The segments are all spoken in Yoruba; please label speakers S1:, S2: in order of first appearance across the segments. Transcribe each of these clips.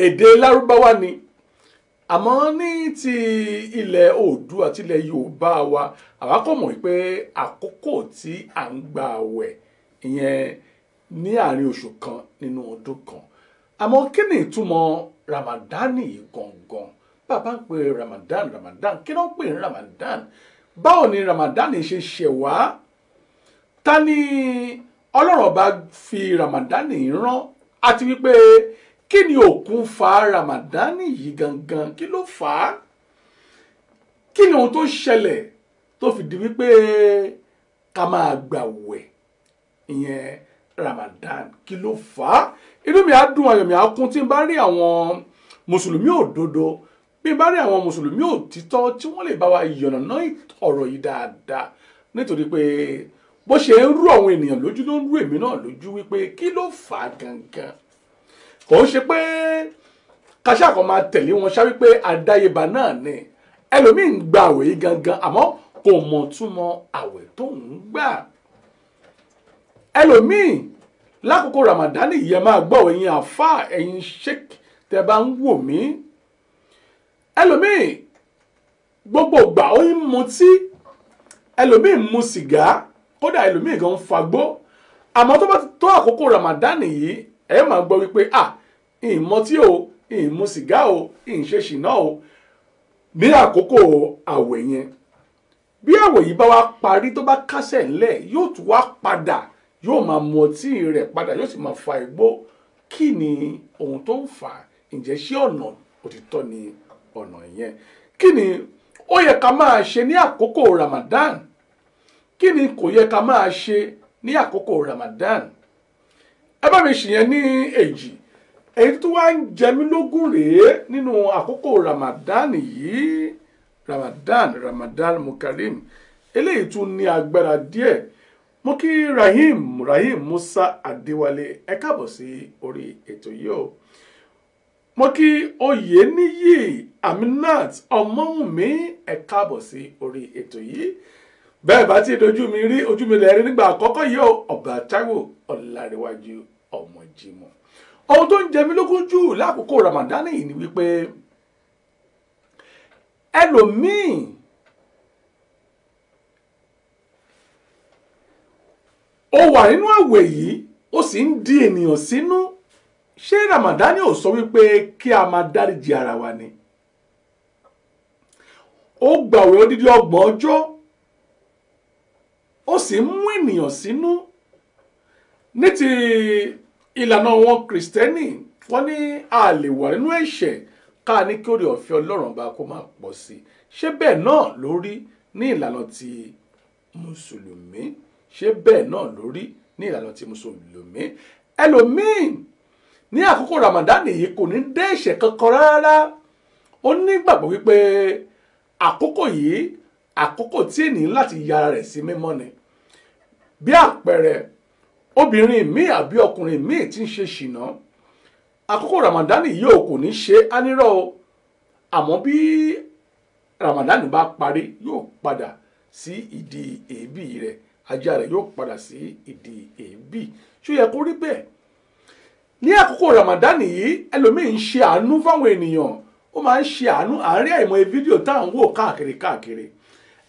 S1: èdè Lárúbáwá ni àmọ́ ní ti ilẹ̀ Oòduà àti ilẹ̀ Yorùbá wa àwa kò mọ̀ pé àkókò tí à ń gba àwẹ̀ ìyẹn ní àárín oṣù kan nínú ọdún kan àmọ́ kí ni ìtumọ̀ Ramadan yìí gangan bàbá ń pè Ramadan kí ló ń pè ní Ramadan báwo ni Ramadan ṣe ṣẹ̀ wá ta ni Ọlọ́run bá fi Ramadan rán àti wípé kí ni òkùnfà Ramadan yìí gangan kí ló fà á kí ni ohun tó ṣẹlẹ̀ tó fi di wípé ká máa gbààwẹ̀ ìyẹn Ramadan kí ló fà á inú mi á dùn ayọ̀ mi á kún tí n bá rí àwọn mùsùlùmí òdodo bí n bá rí àwọn mùsùlùmí òtítọ́ tí wọ́n lè bá wa yànnàná ọ̀rọ̀ yìí dáadáa nítorí pé bó ṣe ń rú àwọn ènìyàn lójú ló ń rú èmi náà lójú wípé kí ló fà á gangan kò ń ṣe pé kàṣà kan máa tẹ̀lé wọn ṣá wípé àdáyébá náà ni ẹlòmíín ń gba àwẹ̀ yìí gangan àmọ́ kò mọ̀ túmọ̀ àwẹ̀ tó ń gbà ẹlòmíín lákòókò Ramadan yìí ẹ máa gbọ́ ẹ̀yin àfà ẹ̀yin sheik tẹ́ bá ń wò mí ẹlòmíín gbogbo ìgbà ó ń mutí ẹlòmíín mu sìgá kódà ẹlòmíín gan ń fagbó àmọ́ tó bá tó àkókò Ramadan yìí ẹ máa gbọ́ wípé ìmọtí o ìmu sìgá o ìṣe ṣìnà o ní àkókò àwẹ̀ yẹn bí àwẹ̀ yìí bá wá parí tó bá kásẹ̀ ńlẹ̀ yóò tún wá padà yóò máa mu ọtí rẹ̀ padà yóò sì máa fa igbó kí ni ohun tó ń fà ǹjẹ́ ṣé ọ̀nà òtítọ́ ni ọ̀nà yẹn kí ni ó yẹ ká máa ṣe ní àkókò Ramadan kí ni kò yẹ ká máa ṣe ní àkókò Ramadan ẹ bá mi ṣìyẹn ní èjì èyí tó wá ń jẹ mí lógún rèé nínú àkókò Ramadan yìí Ramadan Mukarim eléyìí tún ní agbára díẹ̀ mo kí Rahim Musa Adéwálé ẹ káàbọ̀ sí orí ètò yìí o mo kí Oyèníyì Aminat Ọmọ́wùnmí ẹ káàbọ̀ sí orí ètò yìí bẹ́ẹ̀ bá ti dojú mi rí ojú mi lẹ́rí nígbà àkọ́kọ́ yìí o Ọba Táíwò Ọláréwájú ọmọ Jímọ̀ ohun tó ń jẹ mí lógún jù lákòókò Ramadan yìí ni wípé ẹlòmíì ó wà nínú àwẹ̀ yìí ó sì ń di ènìyàn sínú ṣé Ramadan ò sọ wípé kí a máa dáríjì ara wa ni ó gbàwẹ̀ odidi 30 ọjọ́ ó sì ń mú ènìyàn sínú ní ti ìlànà wọn Kristẹni wọ́n ní a lè wà nínú ẹ̀ṣẹ̀ ká ní kí oore ọ̀fẹ́ Ọlọ́run bá kó máa pọ̀ sí ṣé bẹ́ẹ̀ náà ló rí ní ìlànà ti mùsùlùmí ṣé bẹ́ẹ̀ náà ló rí ní ìlànà ti mùsùlùmí ẹlòmíì ní àkókò Ramadan yìí kò ní dé ẹ̀ṣẹ̀ kankan rárá ó nígbàgbọ́ wípé àkókò yìí àkókò tí ènìyàn láti yára rẹ̀ sí mímọ́ ni bí àpẹẹrẹ obìnrin míì àbí ọkùnrin míì tí ń ṣe ṣìnà àkókò Ramadan yìí ò kò ní ṣe ánírọ̀ o àmọ́ bí Ramadan bá parí yóò padà sí ìdí èébì rẹ̀ ajá rẹ̀ yóò padà sí ìdí èébì ṣó yẹ kó rí bẹ́ẹ̀ ní àkókò Ramadan yìí ẹlòmíì ń ṣe àánú fáwọn ènìyàn ó máa ń ṣe àánú àárín àìmọye fídíò tá à ń wò káàkiri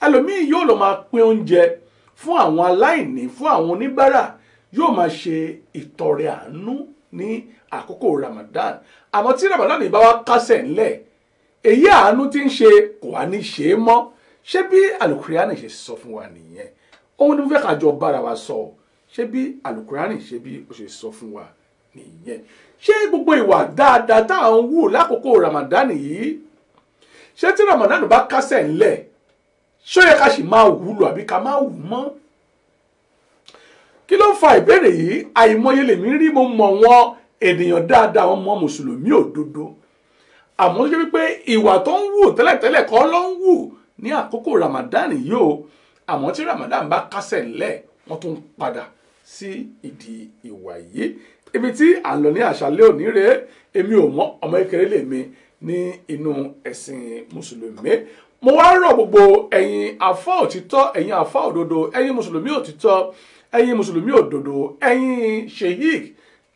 S1: ẹlòmíì yóò lọ máa pín oúnjẹ fún àwọn aláìní fún àwọn oníbàárà yóò máa ṣe ìtọrẹ àánú ní àkókò Ramadan àmọ́ tí Ramadan bá wá kásẹ̀ ńlẹ̀ èyí àánú tí ń ṣe kò wá ní ṣe é mọ́ ṣé bí Al-Qur'ani ṣe sọ fún wa nìyẹn ohun tí mo fẹ́ kájọ bára wa sọ ṣé bí Al-Qur'ani ṣe bí ó ṣe sọ fún wa nìyẹn ṣé gbogbo ìwà dáadáa tá à ń wù lákòókò Ramadan yìí ṣé tí Ramadan bá kásẹ̀ ńlẹ̀ ṣó yẹ ká sì máa wù lọ àbí ká máa wù mọ́ kí ló ń fa ìbéèrè yìí àìmọye lèmi rí mo mọ̀ wọn ènìyàn dáadáa wọn mọ mùsùlùmí òdodo àmọ́ tó jẹ́ wípé ìwà tó ń wù tẹ́lẹ̀tẹ́lẹ̀ kọ́ ló ń wù ní àkókò Ramadan yìí o àmọ́ tí Ramadan bá kásẹ̀ ńlẹ̀ wọ́n tún padà sí ìdí ìwà yìí ibi tí à ń lọ ní àṣálẹ́ òní rèé èmi ò mọ̀ ọmọ kékeré lèmi ní inú ẹ̀sìn mùsùlùmí mo wá rọ̀ gbogbo ẹ̀yin àfáà òtítọ́ ẹ̀yin àfáà òdodo ẹ̀yin mùsùlùmí òtítọ́ ẹ̀yin mùsùlùmí òdodo ẹ̀yin sheikh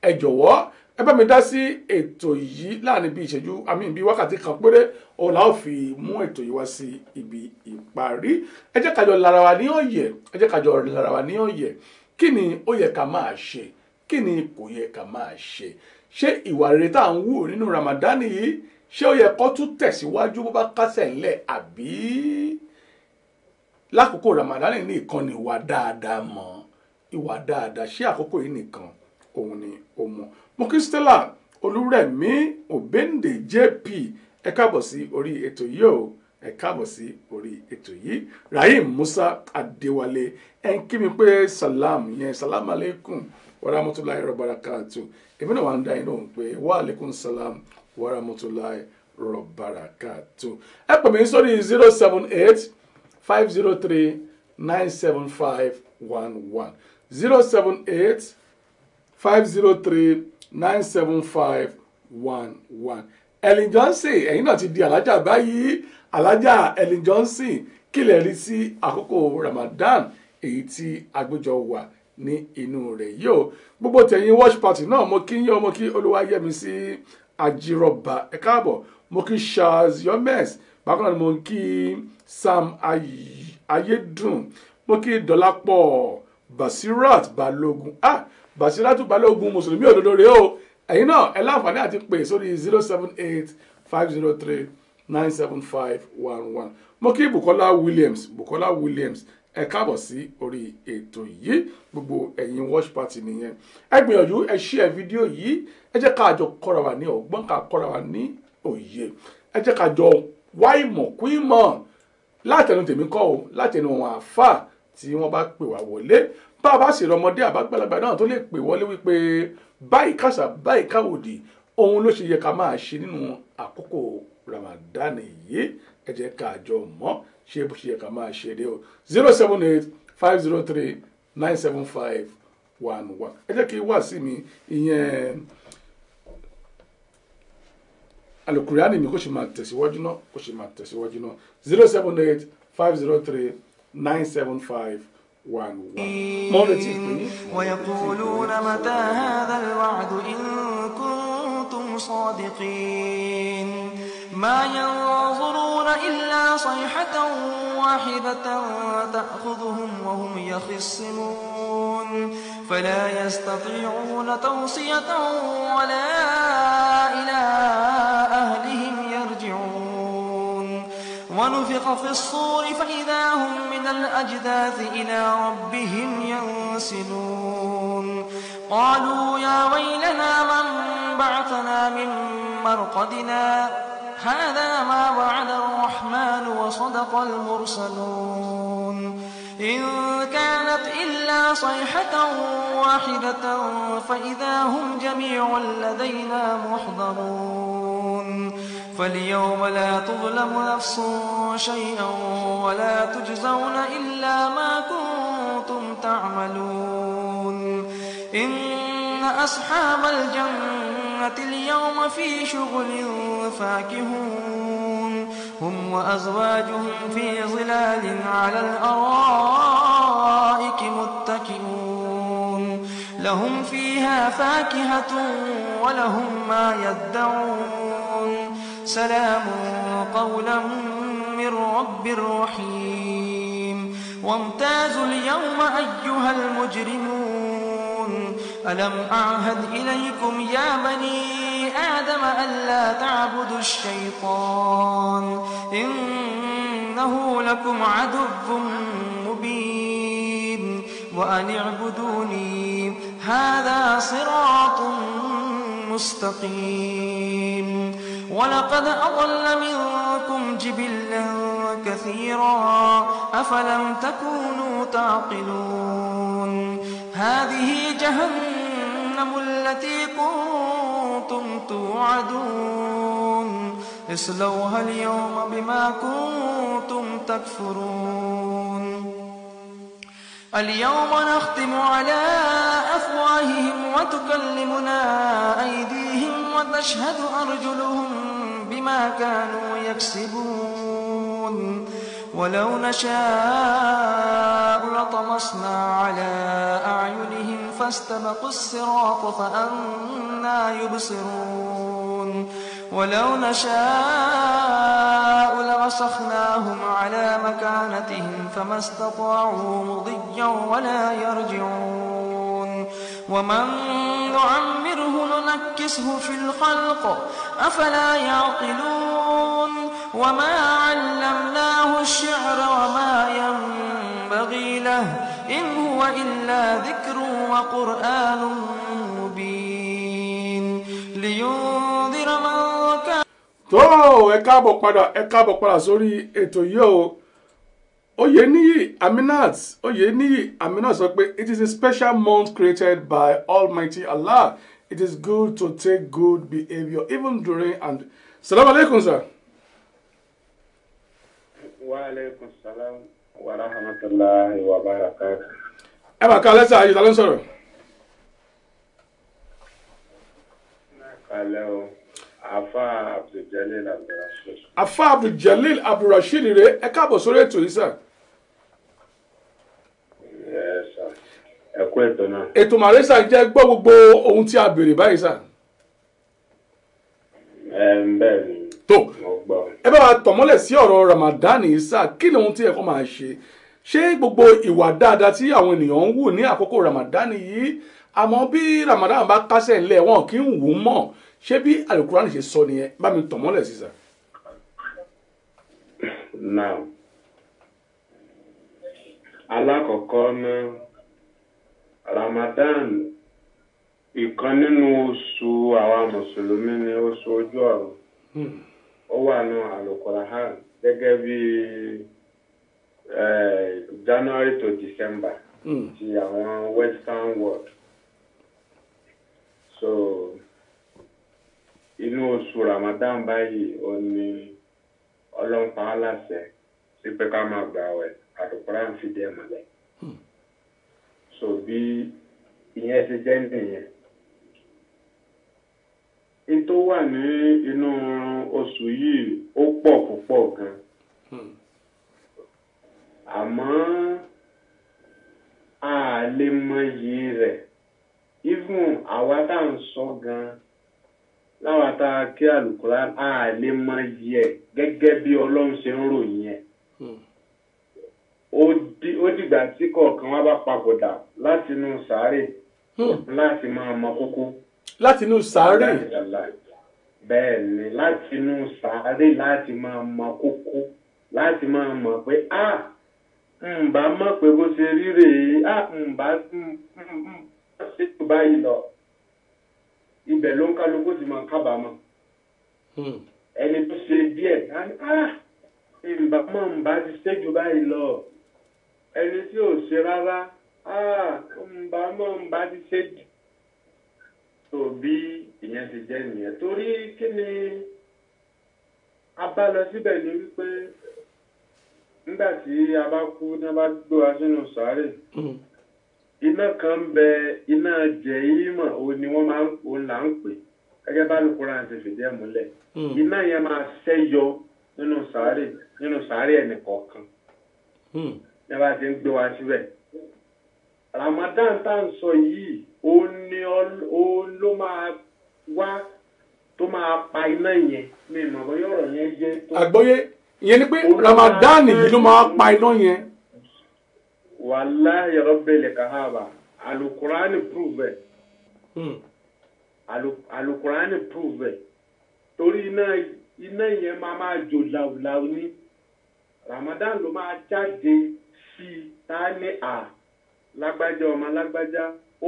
S1: ẹ jọ̀wọ́ ẹ bá mi dá sí ètò yìí láàrin bí ìṣẹ́jú bí wákàtí kan péré òun la ó fi mú ètò yìí wá sí ibi ìparí. ẹ jẹ́ ká jọ lára wa ní ọ̀yẹ̀, ẹ jẹ́ ká jọ lára wa ní ọ̀yẹ̀. Kí ni ó yẹ ká máa ṣe, kí ni kò yẹ ká máa ṣe? Ṣé ìwà rere tá à ń wù nínú Ramadan yìí ṣé ó yẹ kó tún tẹ̀síwájú bó bá kásẹ̀ ńlẹ̀, àbí lákòókò Ramadan nìkan ni ìwà dáadáa mọ́? Ìwà dáadáa ṣé àkókò yìí nìkan òun ni ó mọ̀? Mo kí Stella Olúrẹ̀mí Òbéǹdè JP, ẹ káàbọ̀ sí orí ètò yìí o, ẹ káàbọ̀ sí orí ètò yìí. Rahim Musa Adéwálé ẹ ń kí mi pé salam aleikum warahmatullahi wabarakatuh. Èmi náà wà ń dá iná òun pé wa alaikum salam warahmatullahi wabarakatuh. Ẹ pè mí sórí 078-503-97511 078-503-97511. Ellen Johnson, ẹ̀yin náà ti di alájà báyìí. Alájà Ellen Johnson, kí lẹ rí sí àkókò Ramadan èyí tí agbẹjọ wà ní inú rẹ̀ yóò? Gbogbo tẹ̀yin watch party náà mo kí yín, mo kí Olúwayẹmísí Ajírọ̀bà, ẹ káàbọ̀. Mo kí Charles Yomes, bákan náà mo kí Sam Ayédùn, mo kí Dọ́lápọ̀ Basirat Balógun. Basiratu Balógun mùsùlùmí òdodo rèé o. Ẹ̀yin náà ẹ láǹfààní àti pè sórí 078-503-97511. Mo kí Bukola Williams, ẹ káàbọ̀ sí orí ètò yìí. Gbogbo ẹ̀yin watch party nìyẹn. Ẹ gbìyànjú ẹ share fídíò yìí. Ẹ jẹ́ ká jọ kọ́ra wa ní ọgbọ́n, ká kọ́ra wa ní òye. Ẹ jẹ́ ká jọ wá ìmọ̀ kún ìmọ̀ látẹnu tèmi kọ́ o, látẹnu àwọn àfáà tí wọ́n bá pè wá wọlé. Bá a bá sì rọmọdé àbágbàlagbà náà tó lè pè wọlé wípé báyìí kàṣà báyìí káwòdì, òun ló ṣe yẹ ká máa ṣe nínú àkókò Ramadan yìí. Ẹ jẹ́ ká jọ mọ̀ ṣé bó ṣe yẹ ká máa ṣe dé o. 078-503-97511. ẹ jẹ́ kí wá sí mi ìyẹn Al-Qur'ani mi kó ṣe máa tẹ̀síwájú náà, 078-503-97511.
S2: ويقولون متى هذا الوعد إن كنتم صادقين ما ينظرون إلا صيحة واحدة تأخذهم وهم يخصمون فلا يستطيعون توصية ولا إلى أهلهم يرجعون ونفخ في الصور فإذا هم من الأجداث إلى ربهم ينسلون قالوا يا ويلنا من بعثنا من مرقدنا هذا ما وعد الرحمن وصدق المرسلون إن كانت إلا صيحة واحدة فإذا هم جميع لدينا محضرون فاليوم لا تظلم نفس شيئا ولا تجزون إلا ما كنتم تعملون إن أصحاب الجنة اليوم في شغل فاكهون هم وأزواجهم في ظلال على الأرائك متكئون لهم فيها فاكهة ولهم ما يدعون سلام قولا من رب رحيم وامتازوا اليوم أيها المجرمون ألم أعهد إليكم يا بني آدم ألا تعبدوا الشيطان إنه لكم عدو مبين وأن اعبدوني هذا صراط مستقيم ولقد أضل منكم جبلا كثيرا أفلم تكونوا تعقلون هذه جهنم التي كنتم توعدون اصلوها اليوم بما كنتم تكفرون اليوم نختم على أفواههم وتكلمنا أيديهم وتشهد أرجلهم بما كانوا يكسبون ولو نشاء لطمسنا على أعينهم فاستبقوا الصراط فأنى يبصرون ولو نشاء لمسخناهم على مكانتهم فما استطاعوا مضيا ولا يرجعون ومن نعمره ننكسه في الخلق أفلا يعقلون وما علمناه الشعر وما ينبغي له إن هو إلا ذكر وقرآن مبين لينذر من كان.
S1: tó ẹ káàbọ̀ padà sórí ètò yìí o. Oyeniyi Aminat sọ pé it is a special month created by Almighty Allah. It is good to take good behavior even during and. Salaam alaikum sir.
S3: Wa alaikum salam wa rahmatullahi wa barakatuh.
S1: Ẹ máa ká lẹ́sà ayé ta ló ń sọ̀rọ̀.
S3: Kálẹ̀ o, Afa Abdul-Jalil Abdul-Rashid.
S1: Afa Abdul-Jalil Abdul-Rashid rè é káàbọ̀ sórí ètò yìí sir.
S3: Yes sir. Ẹ kú ètò náà.
S1: Ètò màrẹ́sà jẹ́ gbọ́ gbogbo ohun tí a béèrè báyìí sir.
S3: Bẹ́ẹ̀ ni.
S1: Tó
S3: Mo gbọ́.
S1: ẹ bá wa tọ̀mọ́lẹ̀ sí ọ̀rọ̀ Ramadan yìí sir, kí ni ohun tí ẹ kọ́ máa ṣe? Ṣé gbogbo ìwà dáadáa tí àwọn ènìyàn ń wù ní àkókò Ramadan yìí, àmọ́ bí Ramadan bá kásẹ̀ ńlẹ̀ wọn kì í wù ú mọ̀, ṣé bí Al-Qur'an ṣe sọ nìyẹn? Bá mi tọ̀mọ́lẹ̀ sí sir.
S3: Now, alákọ̀ọ́kọ́ náà, Ramadan ìkan nínú oṣù àwa Mùsùlùmí ni oṣù ojú ọ̀run. Ó wà ní Al-Qur'an gẹ́gẹ́ bí January to December ti àwọn Western world. So inú oṣù Ramadan báyìí ó ní Ọlọ́run pa á láṣẹ sí pé ká máa gbààwẹ̀, Al-Qur'an fìdí ẹ̀ múlẹ̀. So bí ìyẹn ṣe jẹ́ nìyẹn. In tó wà ní inú oṣù yìí ó pọ̀ púpọ̀ gan. Àmọ́ a lè mọ iyì rẹ̀. Even àwa tá à ń sọ gan láwa tá a kí Al-Qur'an a lè mọ iyì ẹ̀ gẹ́gẹ́ bí Ọlọ́run ṣe ń ròyìn ẹ̀. Ó dìgbà tí kọ̀ọ̀kan wá bá papòdà láti inú sàárè láti máa mọ kókó.
S1: Láti inú sàárè.
S3: Bẹ́ẹ̀ ni láti inú sàárè láti máa mọ kókó, láti máa mọ̀ pé ǹbá mọ̀ pé bó ṣe rí rèé ǹbá ṣe tó báyìí lọ. Ibẹ̀ ló ń kálukú ti máa kábàámọ̀. Ẹni tó ṣe díẹ̀ ǹbá ti ṣe jù báyìí lọ. Ẹni tí ò ṣe rárá ǹbá ti ṣe jù. So bí ìyẹn ti jẹ́ nìyẹn. Torí kí ni a bá lọ síbẹ̀ ni wípé nígbà tí a bá kú ní a bá gbé wa sínú sàárè, iná kan ń bẹ, iná jẹ̀hímà ni wọ́n máa ń là ń pè gẹ́gẹ́ bá Al-Qur'an ti fìdí ẹ̀ múlẹ̀. Iná yẹn máa ṣẹ́yọ nínú sàárè ẹnì kọ̀ọ̀kan ní a bá ti ń gbé wa síbẹ̀. Ramadan tá à ń sọ yìí ó ló máa wá tó máa pa iná yẹn. Mi ìmọ̀ bóyá ọ̀rọ̀ yẹn jẹ́ tó.
S1: Àgbọ́yé ìyẹn ni pé Ramadan yìí ló máa pa iná yẹn.
S3: Wallahi rabbil kahaba Al-Qur'an prove ẹ̀. Al-Qur'an prove ẹ̀. Torí iná yẹn máa jò làwùlàwù ní. Ramadan ló máa jáde sí ta ní lágbájá ọmọ lágbájá ó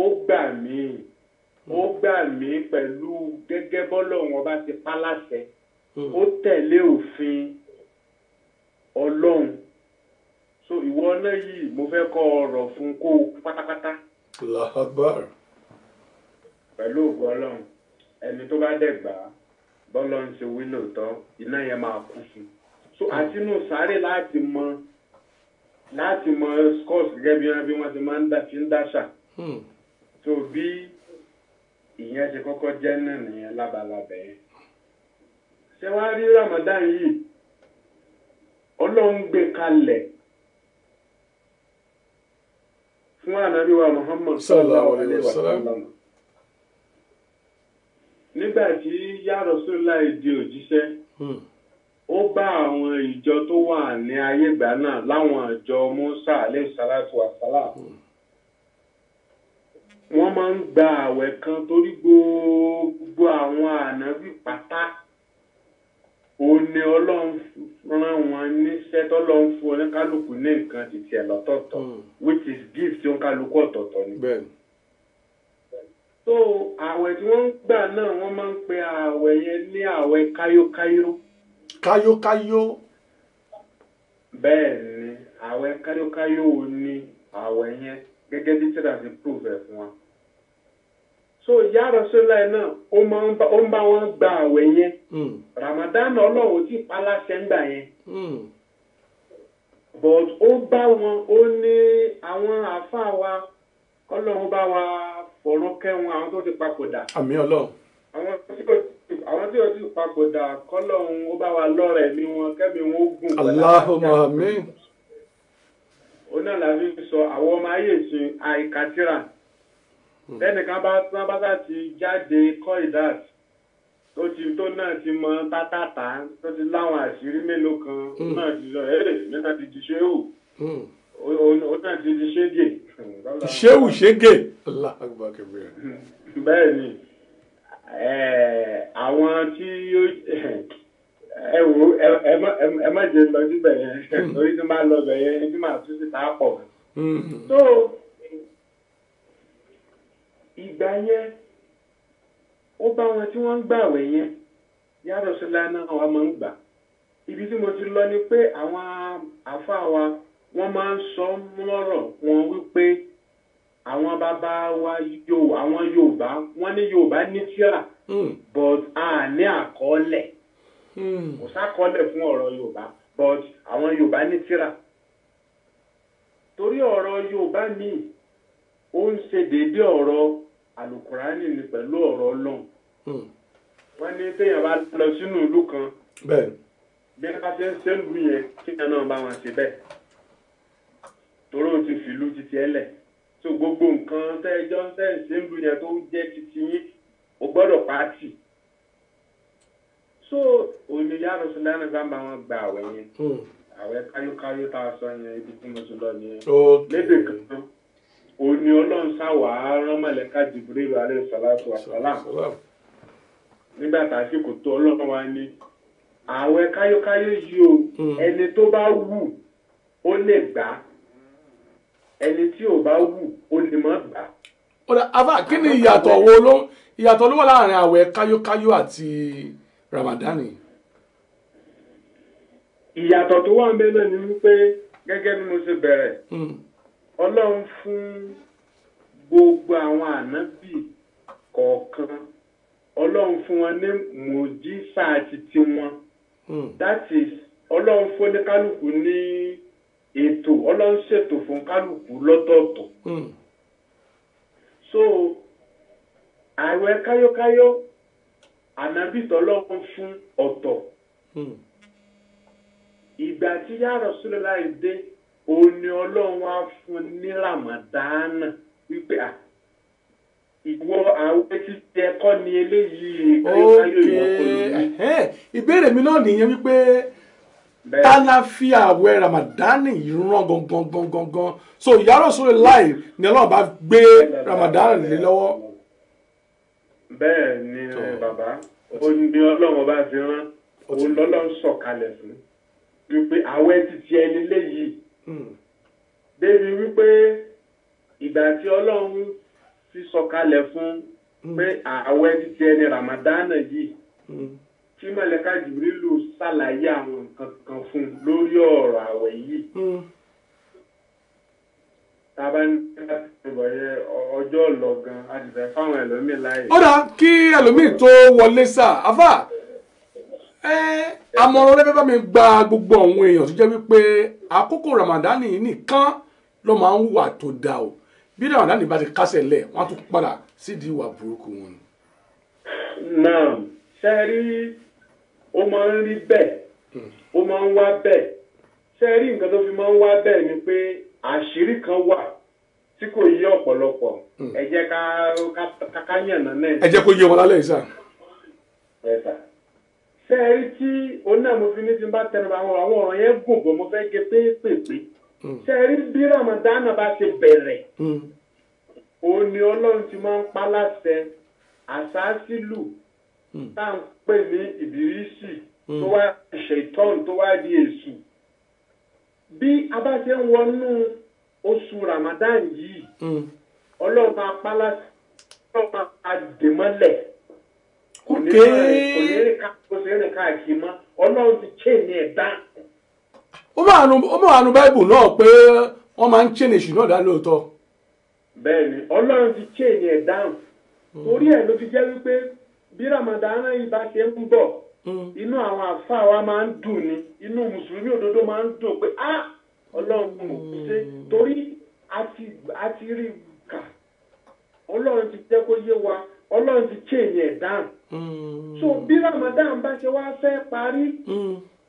S3: gbà mí pẹ̀lú gẹ́gẹ́ bọ́lọ́run ọba ti pa láṣẹ. Ó tẹ̀lé òfin Ọlọ́run. So ìwọ náà yìí mo fẹ́ kọ́ ọ̀rọ̀ fún kó pátápátá.
S1: Allahu Akbar.
S3: Pẹ̀lú ògo Ọlọ́run ẹni tó bá dẹ̀ gbà bọ́lọ́run ṣe wí lóòótọ́ iná yẹn máa kú fún. So àtinú sáré láti mọ scores gẹ́gẹ́ bí wọ́n ti máa ń fi ń dáṣà. So bí ìyẹn ṣe kọ́kọ́ jẹ́ náà nìyẹn lábalábẹ́ yẹn. Ṣé wàá rí Ramadan yìí Ọlọ́run gbé kalẹ̀ fún ànábì wa Muhammad
S1: sallallahu alaihi wasallam.
S3: nígbà tí ya Rasulullah di òjíṣẹ́ ó bá àwọn ìjọ tó wà ní ayé ìgbà náà láwọn ìjọ Musa alayhi salatu wa salam wọ́n máa ń gba àwẹ̀ kan torí gbogbo àwọn ànábì pátá òun ni Ọlọ́run rán wọn níṣẹ́ tọ́lọ́run fún oníkálukú ní nǹkan títí ẹ̀ lọ́tọ̀ọ̀tọ̀ which is gift tí oníkálukú ọ̀tọ̀ọ̀tọ̀ ni.
S1: bẹ́ẹ̀ni.
S3: so àwẹ̀ tí wọ́n ń gbà náà wọ́n máa ń pe àwẹ̀ yẹn ní àwẹ̀ káyókáyó.
S1: káyókáyó.
S3: bẹ́ẹ̀ ni àwẹ̀ káyókáyó ni àwẹ̀ yẹn gẹ́gẹ́ bí tíra ti prove ẹ̀ fún wa. so ya Rasulullah náà ó ń bá wọn gba àwẹ̀ yẹn. Ramadan Ọlọ́run tí paláṣẹ ń gbà yẹn. but ó bá wọn ó ní àwọn àáfàá wa Ọlọ́run bá wa fọ̀rọ̀ kẹ́wọn àwọn tó ti papòdà.
S1: àmín Ọlọ́run.
S3: àwọn tí ó ti papòdà kọ́lọ́run ó bá wa lọ́rẹ̀ ẹ̀mí wọn kẹ́mi wọn ó gùn.
S1: Allahumma àmín.
S3: ó náà la fi sọ àwọn ọmọ ayé ìsìn àìkàtìrà lẹ́nìkan bá ti jáde kọ́ìdát tó náà ti mọ tátàtà tó ti láwọn àṣírí mélòó kan náà ti sọ mẹ́ta ti di ṣéwù ó náà ti di ṣégè.
S1: ṣéwù ṣégè. Allahu Akbar kabira.
S3: bẹ́ẹ̀ ni àwọn tí ẹ wò ẹ má jẹ lọ síbẹ̀ yẹn torí tí máa lọ bẹ̀ yẹn tí máa tún sí ta pọ̀. so ìgbà yẹn ó bá wọn tí wọ́n ń gbàwẹ̀ yẹn ya Rasulullah náà wọ́n máa ń gbà. ibi tí mo ti lọ ni pé àwọn àfáà wa wọ́n máa ń sọ mọ́rọ̀ wọn wípé àwọn bàbá wa àwọn Yorùbá wọ́n ní Yorùbá ní tírà but a ní àkọọ́lẹ̀ kò sákọọ́lẹ̀ fún ọ̀rọ̀ Yorùbá but àwọn Yorùbá ní tírà torí ọ̀rọ̀ Yorùbá míì ó ń ṣe déédé ọ̀rọ̀ Àlùkùránì ní pẹ̀lú ọ̀rọ̀ Ọlọ́run wọ́n ní téèyàn bá lọ sínú ìlú kan bí wọ́n bá ṣe ń ṣèlú yẹn kéèyàn náà bá wọn ṣe bẹ́ẹ̀ torí ó ti fìlú títí ẹlẹ̀ so gbogbo nǹkan tẹ́ẹ̀jọ́ ń ṣèlú yẹn tó jẹ́ títí yín ó gbọ́dọ̀ pàtì so òní ya Rasulullah náà bá wọn gba àwẹ̀ yẹn àwẹ̀ káyókáyó tá a sọ yẹn ibi tí mo ti lọ nìyẹn lédè kan òní Ọlọ́run sáwàá rán màlẹ́kà Jibril alayhi salatu wa salam nígbà tá a sì kò tó Ọlọ́run wa ní àwẹ̀ káyókáyó yìí o ẹni tó bá wù ó lè gbà ẹni tí ò bá wù ó lè má gbà.
S1: ọ̀dà afa kí ni ìyàtọ̀ ló wà láàrin àwẹ̀ káyókáyó àti Ramadani.
S3: ìyàtọ̀ tó wà ń bẹ náà ni wípé gẹ́gẹ́ bí mo ṣe bẹ̀rẹ̀ Ọlọ́run fún gbogbo àwọn ànábì kọ̀ọ̀kan Ọlọ́run fún wọn ní mùjísà àti tiwọn that is Ọlọ́run fún ní kálukú ní ètò Ọlọ́run ṣètò fún kálukú lọ́tọ̀ọ̀tọ̀ so àwẹ̀ káyókáyó ànábì tọ́lọ́run fún ọ̀tọ̀ ìgbà tí ya Rasulullah dé òun ni Ọlọ́run wá fún ní Ramadana wípé ìwọ àwẹ̀ títí ẹ̀kọ́ ni eléyìí káyókáyó ìwọ́kọ̀ lórí.
S1: ìbéèrè mi náà nìyẹn wípé tálá fi àwẹ̀ Ramadani yìí rán gangan so ya Rasulullah ni Ọlọ́run bá gbé Ramadani lé lọ́wọ́.
S3: bẹ́ẹ̀ ni bàbá ó ní Ọlọ́run bá fi rán òun lọ́lọ́run sọ̀kalẹ̀ fún wípé àwẹ̀ títí ẹni léyìí débi wípé ìgbà tí Ọlọ́run fi sọ̀kalẹ̀ fún pé àwẹ̀ títí ẹni Ramadana yìí tí màlẹ́kà Jibrilu ṣàlàyé àwọn nǹkan kan fún lórí ọ̀rọ̀ àwẹ̀ yìí tábà ní ìbọ̀yẹ ọjọ́ lọ́gán àdìfẹ́ fáwọn ẹlòmíì láàyè.
S1: ó dà kí ẹlòmíì tó wọlé sá àfà àmọ̀ràn rẹ bá mi gba gbogbo àwọn èèyàn tó jẹ́ wípé àkókò Ramadani yìí nìkan ló máa ń wà tó dáa o bí Ramadani bá ti kásẹ̀ lẹ̀ wọ́n á tún padà sídìí ìwà burúkú wọn.
S3: náà ṣe rí ó máa ń rí bẹ́ẹ̀ ó máa ń wá bẹ́ẹ̀ ṣe rí nǹkan tó fi máa ń wá bẹ́ẹ̀ ni pé àṣírí kan wà tí kò yé ọ̀pọ̀lọpọ̀ ẹ jẹ́ ká yànnà náà.
S1: ẹ jẹ́ kó yé wọn lálẹ́ yìí sà.
S3: ṣé ẹ rí tí onáàmófin ní ti bá tẹnu àwọn ọ̀rọ̀ yẹn gùn bọ̀ mo fẹ́ gé pépèpé. ṣé ẹ rí bí Ramadan bá ti bẹ̀rẹ̀ òun ni Ọlọ́run ti máa ń pa láṣẹ àṣàṣìlù tá à ń pè ní ìbírísì tó wá ṣètọ́n tó wá di èṣù. bí a bá ṣe ń wọnú oṣù Ramadan yìí Ọlọ́run máa pa láṣẹ Ọlọ́run máa dè mọ́lẹ̀ kò ní rìn káàkiri mọ́ Ọlọ́run ti chain ẹ̀ dá.
S1: ó máa nu báìbù náà pé wọ́n máa ń chain èṣù náà dá lóòótọ́.
S3: bẹ́ẹ̀ni Ọlọ́run ti chain ẹ̀ dáhùn torí ẹ̀ ló fi jẹ́ wípé bí Ramadan yìí bá ṣe ń bọ̀ inú àwọn àfáà wa máa ń dùn ni inú mùsùlùmí òdodo máa ń dùn pé Ọlọ́run kò ṣe torí a ti rí kà Ọlọ́run ti jẹ́ kó yé wa Ọlọ́run ti chain ẹ̀ dáhùn. so bí Ramadan bá ṣe wá fẹ́ parí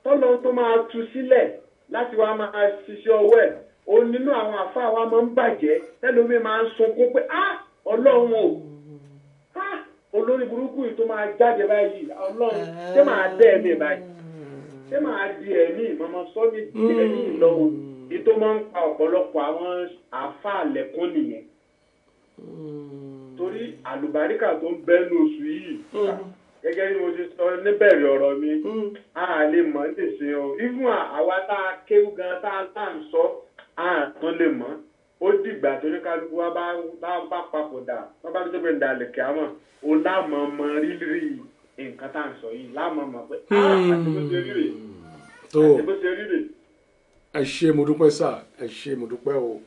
S3: tọ́lọ́ tó máa tú sílẹ̀ láti wá máa ṣiṣẹ́ ọwọ́ ẹ̀ òun nínú àwọn àfáà wa máa ń bàjẹ́ tẹ́lómi máa ń sunkún pé Ọlọ́run o olórí burúkú yìí tó máa jáde báyìí Ọlọ́run ṣé máa dẹ́ ẹ̀mí báyìí ṣé máa di ẹ̀mí mọ́mọ́ sọ́mi di ẹ̀mí ìlọ́wọ́ èyí tó máa ń pa ọ̀pọ̀lọpọ̀ àwọn àfáà lẹ́kún nìyẹn torí àlùbáríkà tó ń bẹ́nu oṣù yìí gẹ́gẹ́ bí mo ti sọ níbẹ̀rẹ̀ ọ̀rọ̀ mi a lè mọ̀ níṣe o even àwa tá a kéwú gan tá a ń sọ a tún lè mọ̀ ó dìgbà tó ní kálukú wa bá papòdà wọ́n bá tó bẹ̀rẹ̀ dalẹ̀ kí a mọ̀ o láàmọ̀ mọ rírì nǹkan tá à ń sọ yìí láàmọ̀ mọ̀ pé àti bó ṣe rí rè àti bó ṣe rí rè.
S1: ẹ ṣé mo dúpẹ́ sà ẹ ṣé mo dúpẹ́ o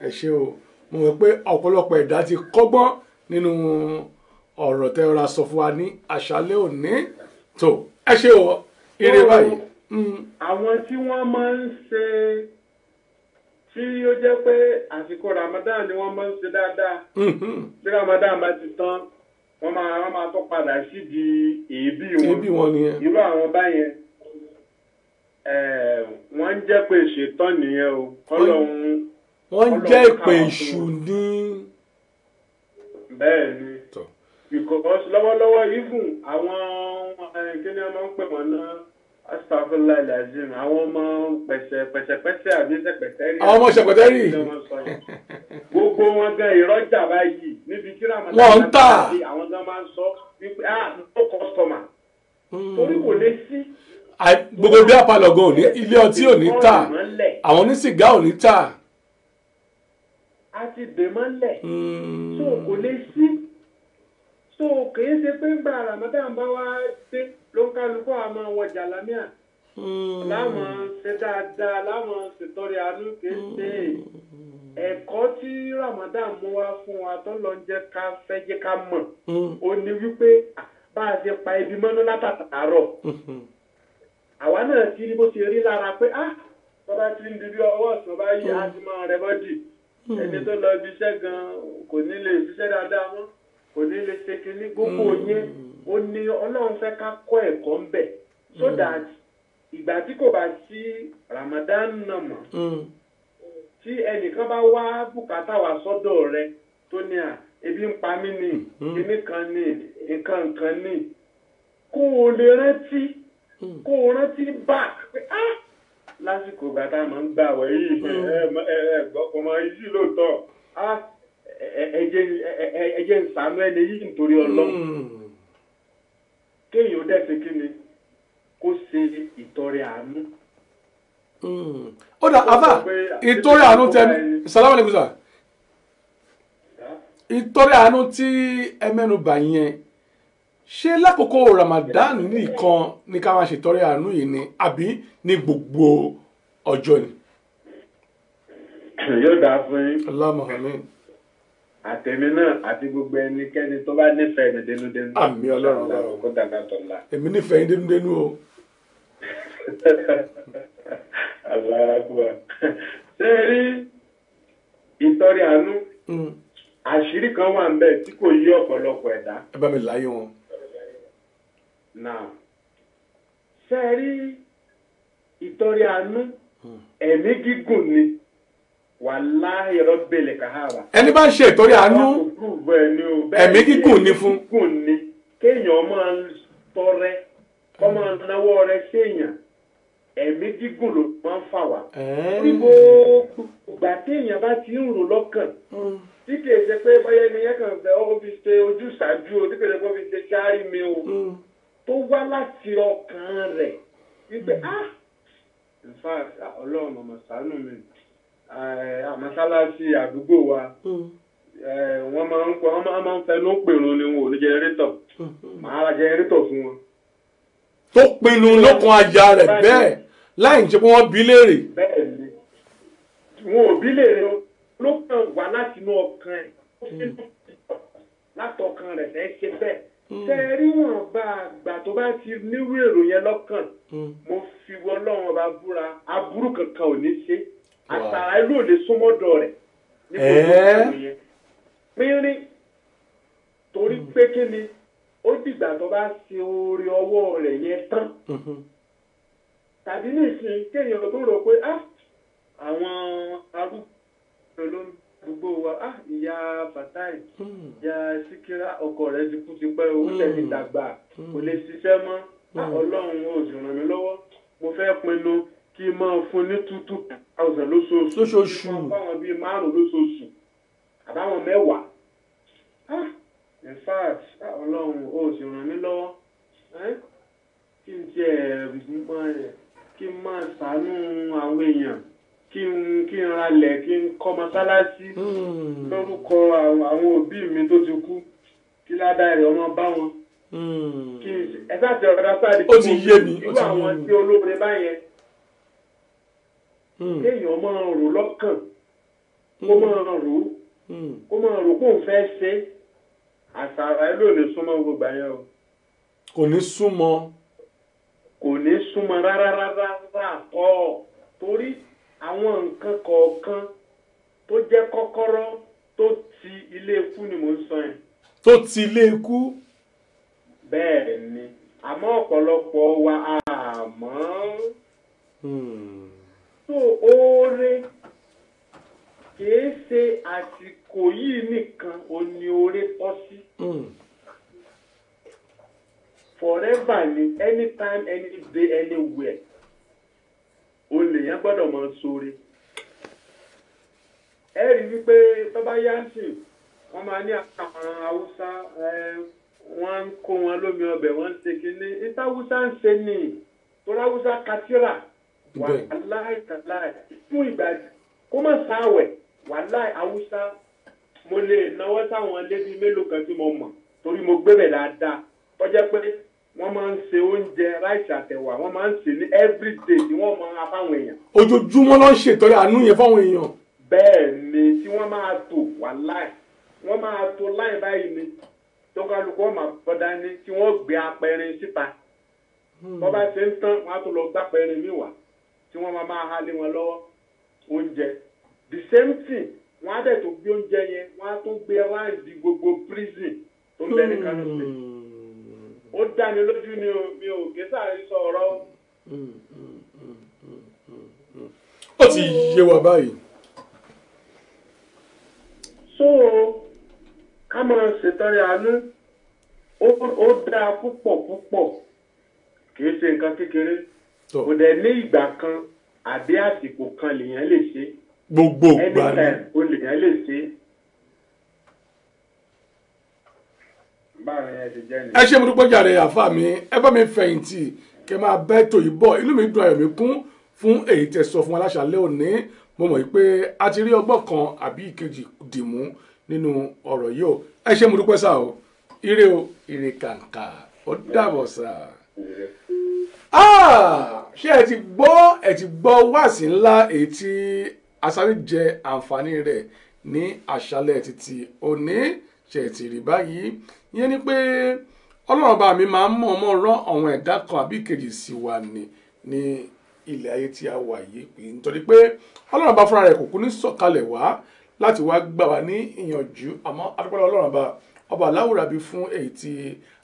S1: ẹ ṣé o mo mọ̀ pé ọ̀pọ̀lọpọ̀ ẹ̀dá ti kọ́gbọ́n nínú ọ̀rọ̀ tẹ́ ọ̀rọ̀ sọ fún wa ní àṣálẹ́ òní tó ẹ ṣé o ire báyìí.
S3: àwọn tí wọ́n máa ń ṣe tí ó jẹ́ pé àsìkò Ramadan ni wọ́n máa ń ṣe dáadáa bí Ramadan bá ti tán wọ́n máa tó padà sídìí èébì wọn
S1: nìyẹn.
S3: irú àwọn báyẹn wọ́n ń jẹ́ pé ṣètán nìyẹn o kọ́lọ́hún.
S1: wọ́n ń jẹ́ ìpè èṣù ní.
S3: bẹ́ẹ̀ ni because lọ́wọ́lọ́wọ́ even àwọn kíni ọmọ ń pè wọ́n náà astagfirullah alazim àwọn ọmọ pẹ̀sẹ̀pẹ̀sẹ̀ àbí ṣẹpẹ̀tẹ́rì.
S1: àwọn ọmọ ṣẹpẹ̀tẹ́rì.
S3: gbogbo wọn gan ìrọ́jà báyìí níbi tí Ramadan
S1: wọ́n ń tà.
S3: àwọn gan máa ń sọ wípé no customer torí kò lè sí.
S1: gbogbo bí apalọ̀gàn òní ilé ọtí òní tà àwọn onísìgá òní tà.
S3: a ti dè mọ́lẹ̀ so kò lè sí. so kìí ṣe pé gbà Ramadan bá wá dé ló ń kálukú àmọ́ wọ jàlámíà láwọn ṣe dáadáa láwọn ṣètọrẹ àánú kìí ṣe ẹ̀kọ́ tí Ramadan mú wá fún wa tó lọ ń jẹ́ ká fẹ́ jẹ́ ká mọ̀ ó ní wípé bá a ṣe pa ibi mọ́nú látàtàárọ̀ àwa náà ti rí bó ṣe rí lára pé bàbá ti ń dirí ọwọ́ ọ̀sán báyìí á ti máa rẹ bọ́dì ẹni tó lọ ibi iṣẹ́ gan kò ní lè ṣiṣẹ́ dáadáa mọ́ kò ní lè ṣe kínní gbogbo yẹn ó ní Ọlọ́run fẹ́ ká kọ́ ẹ̀kọ́ ń bẹ̀ so that ìgbà tí kò bá sí Ramadan náà mọ́ tí ẹnìkan bá wá bùkátà wá sọ́dọ̀ rẹ tó ní ebi ń pa mí ní kíní kan ní nǹkan ní kó o lè rántí kó o rántí back pé lásìkò ìgbà tá a máa ń gbà wẹ̀ yìí gbọ́kànmá yìí lóòótọ́ ẹjẹ ń sànú ẹni yìí nítorí Ọlọ́run kéèyàn ó dẹ́sẹ̀ kí ni kó ṣe ìtọrẹ àánú.
S1: ó dà àbá ìtọrẹ àánú tẹ salamu alaikum sir ìtọrẹ àánú tí ẹ mẹ́nu bà yẹn ṣé lákòókò Ramadan nìkan ní ká máa ṣètọrẹ àánú yìí ni àbí ní gbogbo ọjọ́ ni.
S3: yóò dáa fún yín.
S1: Allahumma amin.
S3: àtẹ̀mí náà àti gbogbo ẹnikẹ́ni tó bá nífẹ̀ẹ́ mi dénúdénú.
S1: àmì Ọlọ́run
S3: kó dàgbà tọ̀la.
S1: èmi nífẹ̀ẹ́ yín dénúdénú o.
S3: aláàbùwà ṣé rí ìtọrẹ àánú àṣírí kan wà ń bẹ tí kò yí ọ̀pọ̀lọpọ̀ ẹ̀dá.
S1: ẹ bá mi láyé wọn.
S3: náà ṣé rí ìtọrẹ àánú ẹ̀mí gígùn ni wàláhì rabbil kahaba.
S1: ẹni bá ń ṣe ìtọ́rẹ àánú ẹ̀mí gígùn ní fún.
S3: gígùn ni kéèyàn máa ń tọrẹ kọ́ máa náwó rẹ séèyàn ẹ̀mí gígùn ló máa ń fà wá. níbo ìgbà téèyàn bá ti ń rò lọ́kàn tí kìí ṣe pé bóyá ẹni yẹn kàn fẹ́ ó fi ṣe ojúṣàájú o tí kìí ṣe pé ó fi ṣe kárí mi o tó wá láti ọkàn rẹ̀ wípé in fact ọlọ́run ọmọ ṣàánú mi àmọ́sálásí àdúgbò wa wọ́n máa ń fẹnu pèrún ni wọn ò ní jẹnẹrétọ̀ màá ra jẹnẹrétọ̀ fún wọn.
S1: tó pinnu lọ́kàn àyà rẹ̀ bẹ́ẹ̀ láì jẹ́ pé wọ́n bí léèrè.
S3: bẹ́ẹ̀ ni wọn ò bí léèrè ló kàn wá láti inú ọkàn ẹ̀ látọkàn rẹ̀ fẹ́ ṣe bẹ́ẹ̀. tẹ́ ẹ rí wọn bá àgbà tó bá ti nírú èrò yẹn lọ́kàn mo fi wọ́n lọ́wọ́ bá búra aburú kankan ò ní ṣe àtàrà ìlú òde súnmọ́dọ̀ rẹ̀ ní gbogbo ìlú yẹn pínrín torí pé kí ni ó dìgbà tó bá ṣe oore ọwọ́ rẹ̀ yẹn tán tàbí nísìnyí kéèyàn tó rò pé àwọn arúgbó lóńgbò wa ìyá Fatai ìyá Síkírà ọkọ rẹ̀ ti kú ti pẹ́ owó tẹ̀lé dàgbà kò lè ṣiṣẹ́ mọ́ Ọlọ́run ò sì ràn mí lọ́wọ́ mo fẹ́ pinnu kí n máa fún ní 2,000 lóṣooṣù kí n máa fáwọn bíi 5 lóṣooṣù àbáwọn 10 in fact Ọlọ́run ò sì ràn mí lọ́wọ́ kí n tiẹ̀ kí n máa ṣàánú àwọn èèyàn kí n ralẹ̀ kí n kọ́ mọ́sálásí lórúkọ àwọn òbí mi tó ti kú kí ládàá rẹ̀ ọmọ bá wọn kí ẹ sáà ti ọ̀dà sáà
S1: ó ti yé mi
S3: irú àwọn tí olóore báyẹn kéèyàn máa rò lọ́kàn kó máa rò kó n fẹ́ ṣe àṣàrà ẹ ló lè súnmọ́ gbogbo àyẹn o.
S1: kò ní súnmọ́.
S3: kò ní súnmọ́ rárá ọ̀ torí àwọn nǹkan kọ̀ọ̀kan tó jẹ́ kọ́kọ́rọ́ tó ti ilé ikú ni mò ń sọ yẹn.
S1: tó ti ilé ikú.
S3: bẹ́ẹ̀ ni àmọ́ ọ̀pọ̀lọpọ̀ wa àmọ́ tó oore kìí ṣe àsìkò yìí nìkan òní oore tọ́ sí. Forever ni anytime any day anywhere olèyàn gbọ́dọ̀ máa ṣoore. ẹ rí wípé tọ́ba yánsìn wọ́n máa ní àwọn haúsá wọ́n ń kó wọn lómi ọbẹ̀ wọ́n ń ṣe kínní níta haúsá ń ṣe ní torí haúsá katira wàláì tàláì fún ìgbà kó má sáwẹ̀ wàláì haúsá mo lè náwó sáwọn lébi mélòó kan tí mo mọ̀ torí mo gbé bẹ̀ dáadáa tọ́jẹ́ pé wọ́n máa ń ṣe oúnjẹ ráìsì àtẹ̀wà wọ́n máa ń ṣe ní everyday tí wọ́n máa fáwọn èèyàn.
S1: ojoojúmọ́ ló ń ṣètọ́jú àánú yẹn fáwọn èèyàn.
S3: bẹ́ẹ̀ ni tí wọ́n máa tò wàláì wọ́n máa tò láì báyìí ni tó kálukú wọ́n máa bọ́ dání tí wọ́n gbé apẹ̀rin síta. bọ́ bá ṣe ń tán wọ́n á tún lọ gbá apẹ̀rin míì wá tí wọ́n máa há lé wọn lọ́wọ́ oúnjẹ. the same thing wọ́n á dẹ̀ tó gbé oúnjẹ yẹn wọ́n á tún gbé ráìsì gbogbo prison tó ń bẹ ní Kano State. ó dá mi lójú ni mi ò ké sáré sọ ọ̀rọ̀.
S1: ó ti yé wa báyìí.
S3: so ká máa ṣètọrẹ àánú ó dáa púpọ̀ kì í ṣe nǹkan kékeré kò dẹ̀ ní ìgbà kan àbí àsìkò kan lèèyàn lè ṣe.
S1: gbogbo ìgbà ni
S3: anytime ó lèèyàn lè ṣe.
S1: ẹ ṣe mo dúpẹ́ jàre àfa mi ẹ bá mi fẹ̀yìntì kẹ máa bẹ́ tò yìí bọ̀ inú mi dùn ayọ̀ mi kún fún èyí tẹ́ sọ fún aláṣàlẹ̀ òní mo mọ̀ pé a ti rí ọgbọ́n kan àbí ìkejì dìmú nínú ọ̀rọ̀ yìí o ẹ ṣe mo dúpẹ́ sá o ire o ire kàǹkà ó dàbọ̀ sá. ṣé ẹ ti gbọ́ wáàsí ńlá èyí tí asáré jẹ àǹfààní rẹ̀ ní àṣálẹ̀ títí òní ṣe ti rí báyìí ìyẹn ni pé ọlọ́run bá mi máa ń mọ̀ ọmọ rán àwọn ẹ̀dá kan àbí ìkejì sí wa ní ilẹ̀ ayé tí a wà yìí pé nítorí pé ọlọ́run bá fúnra rẹ̀ kò kú ní sọ̀kalẹ̀ wá láti wá gbà wá ní ìyànjú àmọ́ adúpẹ́ ọlọ́run bá ọba aláwùrà bí fún èyí tí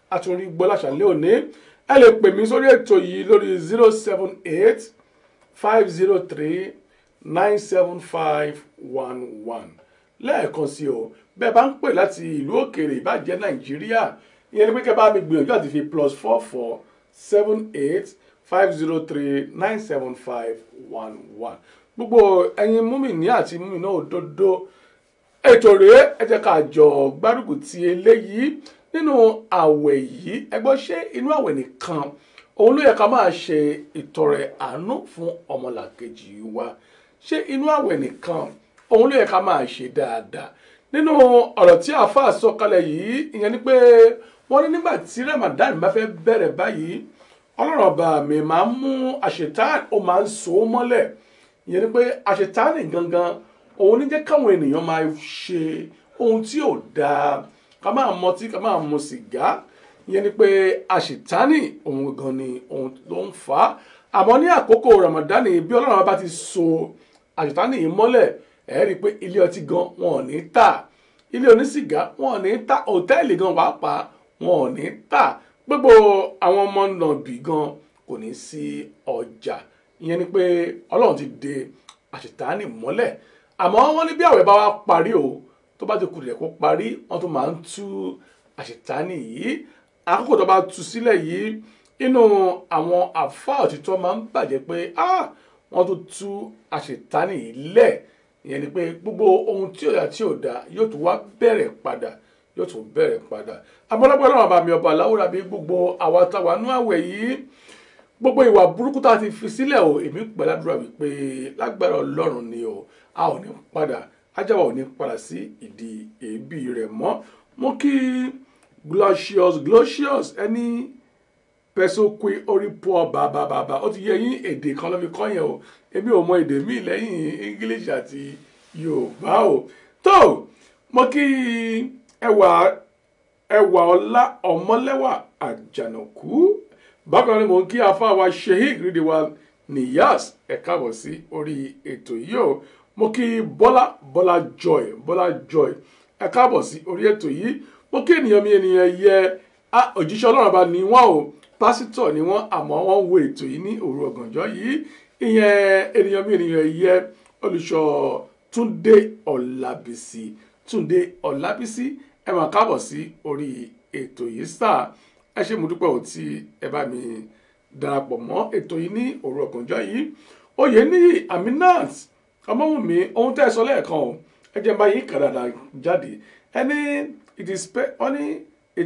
S1: a tún rí gbọ́ láṣàlẹ̀ òní ẹ lè pè mí sórí ètò yìí lórí 078 503 97511 lẹ́ẹ̀kan sí o bẹ́ẹ̀ bá ń pè láti ìlú òkèèrè ìbàjẹ́ nàìjíríà ìyẹn ni pé kẹ́ bá mi gbìyànjú àti fi +447850397511 gbogbo ẹ̀yin múmìnì àti múmìnà òdodo ètò rèé ẹ jẹ́ ká jọ gbárùkù ti eléyìí nínú àwẹ̀ yìí ẹgbọ́n ṣé inú àwẹ̀ nìkan òun ló yẹ ká máa ṣe ìtọrẹ àánú fún ọmọlàkejì wa ṣé inú àwẹ̀ nìkan òun ló yẹ ká máa ṣe dáadáa nínú ọ̀rọ̀ tí àáfàá sọ kalẹ̀ yìí ìyẹn ni pé wọ́n ní nígbà tí Ramadan bá fẹ́ bẹ̀rẹ̀ báyìí ọlọ́run ọba mi máa ń mú àṣetán ó máa ń so ó mọ́lẹ̀ ìyẹn ni pé àṣetán gangan òun ní jẹ́ káwọn ènìyàn máa ṣe ohun tí ò dáa ká máa mọtí ká máa mu sìgá ìyẹn ni pé àṣetánì òun gan ni òun ló ń fà á àmọ́ ní àkókò Ramadan bí ọlọ́run bá ti so àṣetánì yìí mọ́lẹ̀ ẹ rí i pé ilé ọtí gan wọn ò ní tà ilé onísìgá wọn ò ní tà hòtẹ́ẹ̀lì gan pàápàá wọn ò ní tà gbogbo àwọn ọmọ nàbì gan kò ní sí ọjà ìyẹn ni pé ọlọ́run ti de àṣetánì mọ́lẹ̀ àmọ́ wọ́n ní bí àwẹ̀ bá wá parí o tó bá ti kù rẹ̀ kó parí wọ́n tún máa ń tú àṣetánì yìí àkókò tó bá tú sílẹ̀ yìí inú àwọn àfáà òtítọ́ máa ń bàjẹ́ pé wọ́n tún tú àṣetánì yìí lẹ̀ ìyẹn ni pé gbogbo ohun tí ò dá yóò tún wá bẹ̀rẹ̀ padà abọ́lápọ̀ náà bá mi ọba aláwòrán bí gbogbo àwa táwa nú àwẹ̀ yìí gbogbo ìwà burúkú tá a ti fi sílẹ̀ o èmi gbàdúrà wípé lágbára ọlọ́run ni o a ò ní padà ajáwa ò ní padà sí ìdí èébì rẹ̀ mọ́ mo kí glorious ẹni pẹ̀sọ́kùn orí pọ̀ bàbà ó ti yẹ yín èdè kan ló fi kọ́ yẹn o èmi ò mọ èdè míì lẹ́yìn English àti Yorùbá o tó mo kí ẹwà ọlá ọmọlẹ́wà àjànàkú bákan náà ni mo ń kí afáwa wa Sheikh Ridwan Niyas ẹ káàbọ̀ sí orí ètò yìí o mo kí Bọ́lá Joy ẹ káàbọ̀ sí orí ètò yìí mo kí ènìyàn yẹ òjíṣẹ́ Ọlọ́run bá ní wọ́n o pásítọ̀ ni wọ́n àmọ́ wọ́n ń wo ètò yìí ní òru ọ̀gànjọ́ yìí ìyẹn ènìyàn yẹ olùṣọ́ Túndé Ọlábísí ẹ máa káàbọ̀ sí orí ètò yìí sáà ẹ ṣé mo dúpẹ́ ò tí ẹ bá mi darapọ̀ mọ́ ètò yìí ní òru ọ̀gànjọ́ yìí oyè ní Aminat Ọmọ́wùnmí ohun tẹ́ ẹ sọ lẹ́ẹ̀kan o ẹ jẹ́ bá yín kàdàdà jáde ẹni it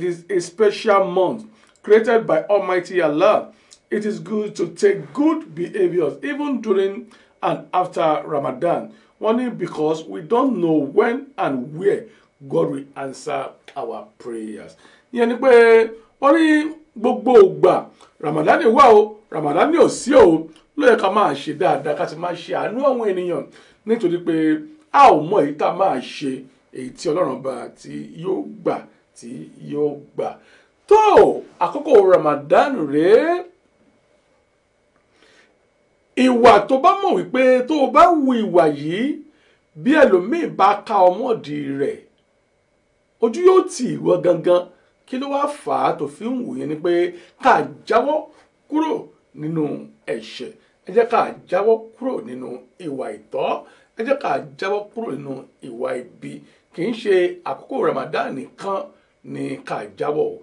S1: is a special month created by Almighty Allah. It is good to take good behaviors even during and after Ramadan. Only because we don't know when and where God will answer our prayers. Ìyẹn ni pé wọ́n ní gbogbo ìgbà Ramadan wà o Ramadan ò sí o ló yẹ ká máa ṣe dáadáa ká sì máa ṣe àánú àwọn ènìyàn nítorí pé a ò mọ èyí tá a máa ṣe èyí tí Ọlọ́run bá tí yóò gbà tó àkókò Ramadan rèé ìwà tó bá mọ̀ wípé tó o bá wu ìwà yìí bí ẹlòmíì bá ká ọmọdé rẹ̀ ojú yóò tì ìwọ gangan kí ló wá fà á tó fi ń wù yẹn ni pé ká jáwọ́ kúrò nínú ẹ̀ṣẹ̀ ẹ jẹ́ ká jáwọ́ kúrò nínú ìwà ìtọ́ ẹ jẹ́ ká jáwọ́ kúrò nínú ìwà ibi kì í ṣe àkókò Ramadan nìkan ni ká jáwọ́ o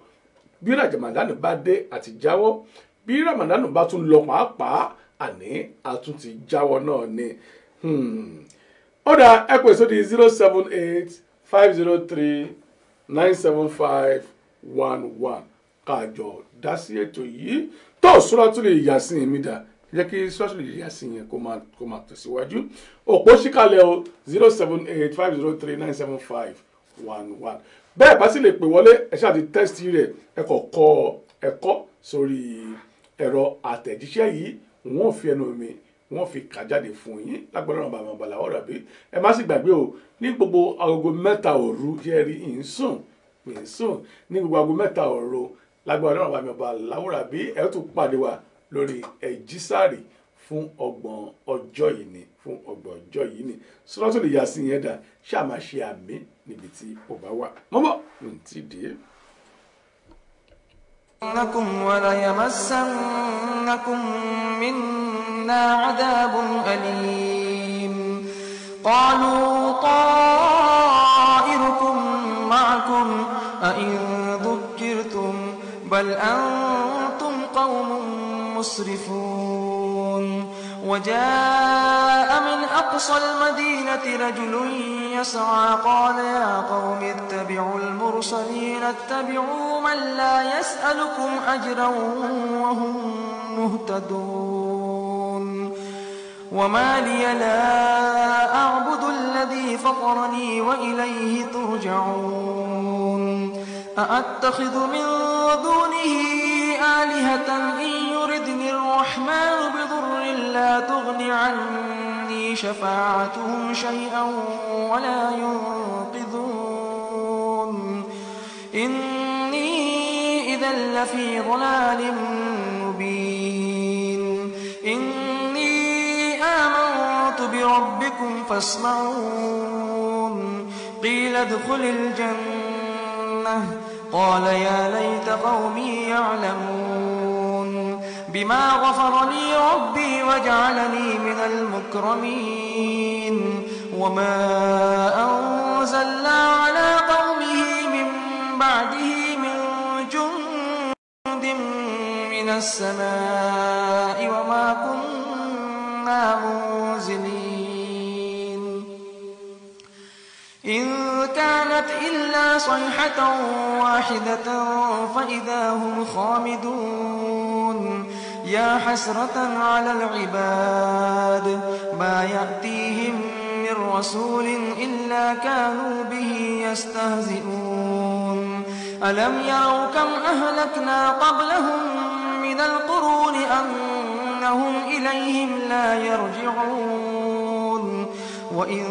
S1: bí Ramadan bá dé àti jáwọ́ bí Ramadan bá tún lọ pàápàá àní àtún ti jáwọ́ náà ni ó dá ẹ pè sórí 078-503-97511 káàjọ dá sí ètò yìí tó Suratul Yasin mi dà jẹ́ kí Suratul Yasin yẹn kó máa tẹ̀síwájú òpó síkàlẹ̀ o 078-503-97511 bẹ́ẹ̀ bá sì lè pè wọlé ẹ ṣáà ti tẹ́sítì rẹ̀ ẹ kọ̀ kọ ẹ̀kọ́ sórí ẹ̀rọ àtẹ̀jíṣẹ́ yìí wọ́n fi ẹnu mi wọ́n fi kà jáde fún yín lágbára ọ̀nà bàbá bàlá ọ̀rọ̀ bí ẹ má sì gbàgbé o ní gbogbo agogo 3 òru yẹ rí ìsùn ní gbogbo agogo 3 òru lágbára ọ̀nà bàbá bàlá ọ̀rọ̀ bí ẹ tún pàdé wa lórí ẹ̀jísàrì fún ọgbọ̀n ọjọ́ yìí ni Suratul Yasin yẹn dà ṣáà máa ṣe àmì níbi tí ó bá wà mọ́bọ̀ ní ti dé.
S2: إنكم وليمسنكم منا عذاب أليم قالوا طائركم معكم أئن ذكرتم بل أنتم قوم مسرفون وجاء من أقصى المدينة رجل يسعى قال يا قوم اتبعوا المرسلين اتبعوا من لا يسألكم أجرا وهم مهتدون وما لي لا أعبد الذي فطرني وإليه ترجعون أأتخذ من دونه آلهة إن يردني الرحمن بضر لا تغن عني شفاعتهم شيئا ولا ينقذون إني إذا لفي ضلال مبين إني آمنت بربكم فاسمعون قيل ادخل الجنة قال يا ليت قومي يعلمون بما غفر لي ربي وجعلني من المكرمين وما أنزلنا على قومه من بعده من جند من السماء وما كنا منزلين إن كانت إلا صيحة واحدة فإذا هم خامدون يا حسرة على العباد ما يأتيهم من رسول إلا كانوا به يستهزئون ألم يروا كم أهلكنا قبلهم من القرون أنهم إليهم لا يرجعون وإن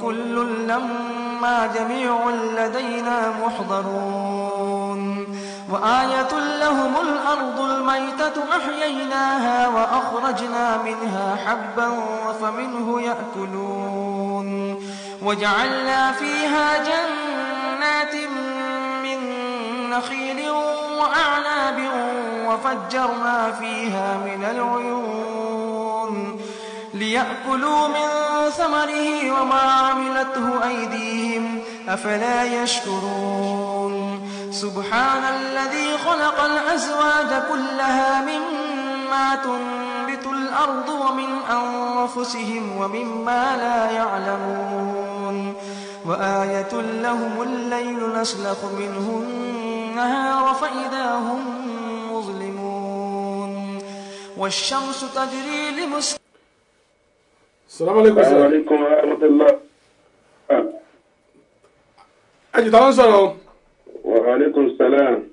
S2: كل لما جميع لدينا محضرون وآية لهم الأرض الميتة أحييناها وأخرجنا منها حبا فمنه يأكلون وجعلنا فيها جنات من نخيل وأعناب وفجرنا فيها من العيون ليأكلوا من ثمره وما عملته أيديهم أفلا يشكرون سبحان الذي خلق الأزواج كلها مما تنبت الأرض ومن أنفسهم ومما لا يعلمون وآية لهم الليل نسلخ منه النهار فإذا هم مظلمون والشمس تجري لمستقر
S1: السلام عليكم.
S3: السلام عليكم ورحمة الله.
S1: أجي تعالوا نسأله.
S3: وعليكم السلام.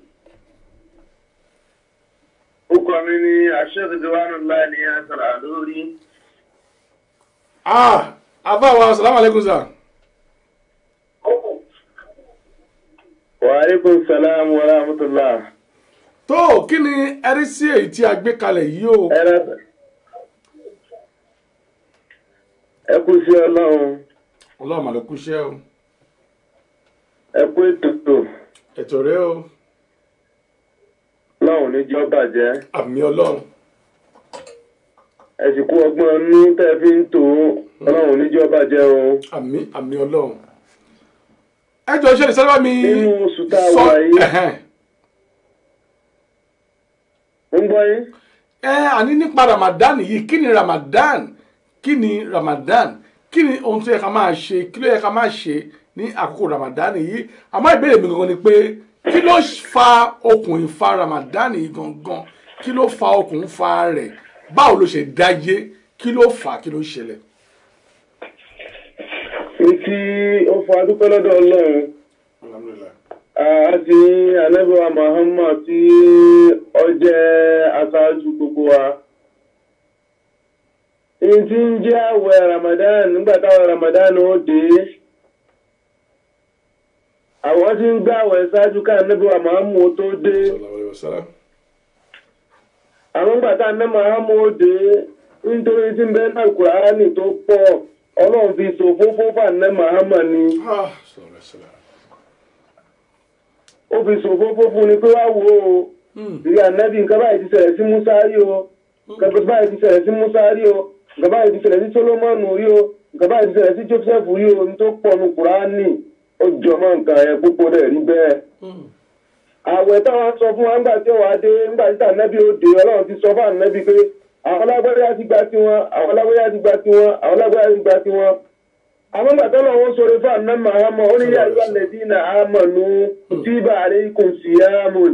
S3: أكملني الشيخ جوان الله نياسر عدوري.
S1: أبا السلام عليكم سا.
S3: وعليكم السلام ورحمة الله.
S1: tó kí ni ẹrí sí èyí tí a gbé kalẹ̀ yìí o.
S3: ẹ kú sí ọlọ́run.
S1: ọlọ́run mà ló kú iṣẹ́ o.
S3: ẹ kú ètò.
S1: ètò rẹ o.
S3: ọlọ́run ní jọ́ bàjẹ́.
S1: àmì ọlọ́run.
S3: ẹ sì kú ọgbọ́n inú tẹ́ fi ń tò ó ọlọ́run ní jọ́ bàjẹ́ o.
S1: àmì ọlọ́run. ẹ jọ ṣe ìṣẹ́lẹ̀ bá mi.
S3: nínú oṣù tá a wà yìí. ń gbọ́ yín.
S1: àní nípa Ramadan yìí kí ni Ramadan kí ni Ramadan kí ni ohun tó yẹ ká máa ṣe kí ló yẹ ká máa ṣe ní àkókò Ramadan yìí àmọ́ ìbéèrè mi gangan ni pé kí ló fa okùn ìfa Ramadan yìí gangan kí ló fa okùn fa rẹ̀ báwo ló ṣe dáyé kí ló fà kí ló ṣẹlẹ̀.
S3: Ìtì ó fa dúpẹ́ lọ́dọ̀ Ọlọ́run. Àti Ànábì wa Muhammad tí ó jẹ́ aṣáájú gbogbo wa. Ìtì ń jẹ́ àwẹ̀ Ramadan nígbà táwọn Ramadan ó dé. Àwọn tí ń gbààwẹ̀ ṣáájú ká Ànábì wa Muhammad tó dé. Àwọn nígbà tá Ànábì Muhammad ó dé nítorí tí ń bẹ náà Kùránì tó pọ̀. Ọlọ́run fi ṣòfófó fàánẹ́ Muhammad ni. Ó fi ṣòfófó fún ni pé wá wo o. Ìrìn ànábì nǹkan báyìí ti ṣẹlẹ̀ sí Musa rí o. Nǹkan báyìí ti ṣẹlẹ̀ sí Musa rí o. Nǹkan báyìí ti ṣẹlẹ̀ sí Solomoni rí o. nǹkan báyìí ti ṣẹlẹ̀ sí Joseph yìí ohun tó pọ̀ nu Kùránì ó jọmọ́ nǹkan ẹ̀ púpọ̀ rẹ̀ rí bẹ́ẹ̀. àwẹ̀ táwọn sọ fún wa ńgbà tí wàá dé ńgbà tí ànábì ó dé Ọlọ́run ti sọ fún ànábì pé àwọn lágbáyà ti gba tiwọn àwọn lágbáyà ti gba tiwọn àwọn lágbáyà ti gba tiwọn. àwọn gbà tó lọ́wọ́ sọ̀rọ̀ fún àná Muhammad ó ní yá ìwà lẹ́dínà amanu kutiba alaykum siyamun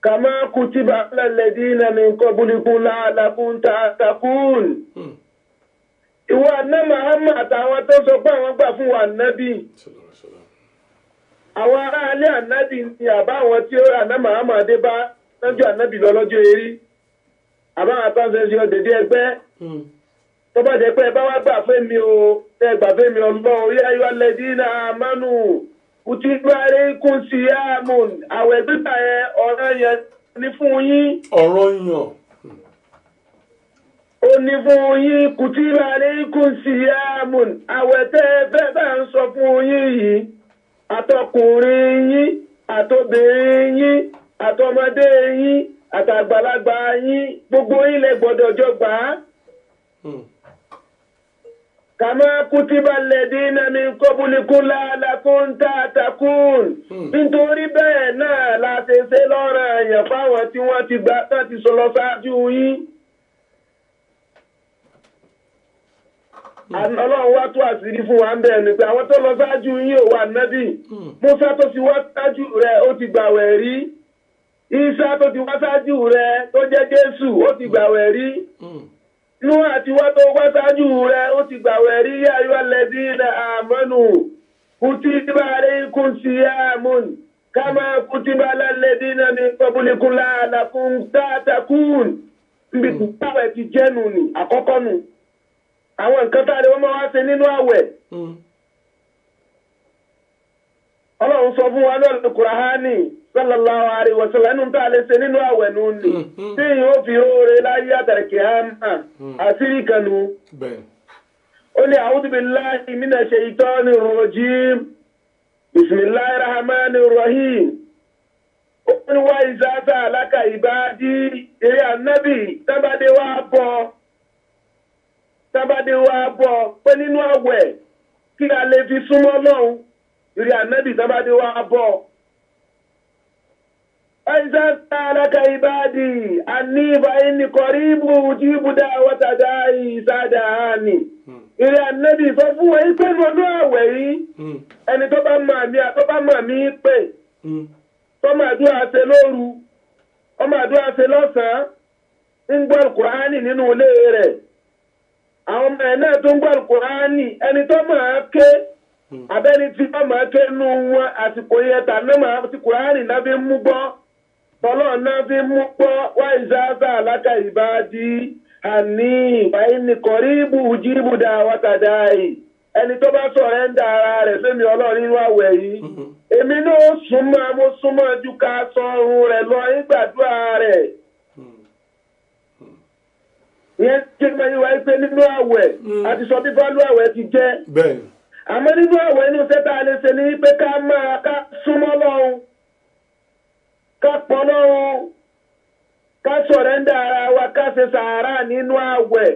S3: kama kutiba ala lẹ́dínà min qablikum la'allakum tattaqun. ìwọ àná Muhammad àtàwọn tó sọ pé àwọn gbà fún wa ànábì àwọn ará alẹ́ ànábì ni àbáwọn tí ó àná Muhammad dé bá lọ́jọ́ ànábì lọ lọ́jọ́ eré àbáwọn àtàwọn ṣe ọ̀dẹ̀dẹ̀ ẹgbẹ́ tó bá jẹ́ pé ẹ bá wá gbà fẹ́mi o ẹ gbà fẹ́mi Ọlọ́run yá ayọ́ alladina amanu kutiba alaykum siyamun àwẹ̀ gbígbà yẹn ọ̀rọ̀ yẹn ní fún yín.
S1: ọ̀rọ̀ yàn.
S3: ó ní fún yín kutiba alaykum siyamun àwẹ̀ tẹ́ ẹ fẹ́ bá ń sọ fún yín yìí àtọkùnrin yín àtobìnrin yín àtọmọdé yín àtàgbàlagbà yín gbogbo yín lẹ gbọ́dọ̀ jọ gbà á. kàmá kutiba alladina min qablikum la'allakum tattaqun. nítorí bẹ́ẹ̀ náà la ṣe ṣe lọ́ranyàn fáwọn tí wọ́n ti gbà tán ti sọ lọ ṣáájú yín. Ọlọ́run wá tó àṣírí fún wa ń bẹ̀rẹ̀ ni pé àwọn tó lọ ṣáájú yín ò wà nábì. Musa tó ti wá ṣáájú rẹ̀ ó ti gbàwẹ̀ rí. Isa tó ti wá ṣáájú rẹ̀ tó jẹ́ Jésù ó ti gbàwẹ̀ rí. Nuhu àti wá tó wá ṣáájú rẹ̀ ó ti gbàwẹ̀ rí. Ya ayyuhal ladina amanu kutiba alaykum siyamun kama kutiba alal ladina min qablikum la'allakum tattaqun. Níbi gbàwẹ̀ ti jẹ́nu ni àkọ́kọ́ nù. Àwọn nǹkan tá a lè wọ́n máa wá ṣe nínú àwẹ̀. Ọlọ́run sọ fún wa náà ní Kùránì sallallahu alaihi wasallam nínú tá a lè ṣe nínú àwẹ̀ nù ní. Tí yóò fi oore láyé àtàrẹ̀kẹ́ àmà àṣírí kanu. Ó ní a'udhu billahi minash shaitanir rajim. Bismillahir rahmanir rahim. Ó ní wa iza sa'alaka ibadi eré ànábì tábàdé wá bọ̀. Tábàdé wa bọ̀ pé nínú àwẹ̀ kí a lè fi súnmọ́ Ọlọ́run ìrì ànábì tábàdé wa bọ̀. Àìsà sa'alaka ibadi anni fa inni qaribu ujibu da'wata da'i idha da'ani. Ìrì ànábì sọ fún wọn pé nínú àwẹ̀ yìí ẹni tó bá mọ̀ mí pè tó máa dúà ṣe lóru ó máa dúà ṣe lọ́sàn-án ń gbọ́ Kùránì nínú ilé rẹ̀. Àwọn ọmọ ẹ̀ náà tó ń gbọ́ Kùránì ẹni tó máa ké abẹ́ni tí wọ́n máa ké nù wọn àsìkò yẹn tà náà máa ti Kùránì náà fi mú gbọ́ tọ́lọ́ náà fi mú gbọ́ wá ìsáàsà aláka ìbáàdí àní ìbáyé ní kọ̀ríbù jíbù da'wata da'i ẹni tó bá sọ̀rẹ́ńdà ara rẹ̀ fẹ́mi Ọlọ́run nínú àwẹ̀ yìí èmi náà mo súnmọ́ ju ká sọ̀rùn rẹ̀ lọ nígbàdúrà rẹ̀. Ìyẹn tí mo yí wáyé pé nínú àwẹ̀ àti sọ bí bọ́ọ̀lù àwẹ̀ ti jẹ́. Àmọ́ nínú àwẹ̀ inú sẹ́ta lè ṣe ní pé ká súnmọ́ Ọlọ́run, ká pọ̀ Ọlọ́run, ká sọ̀rẹ́ńdà ara wa, ká ṣe sàárà nínú àwẹ̀.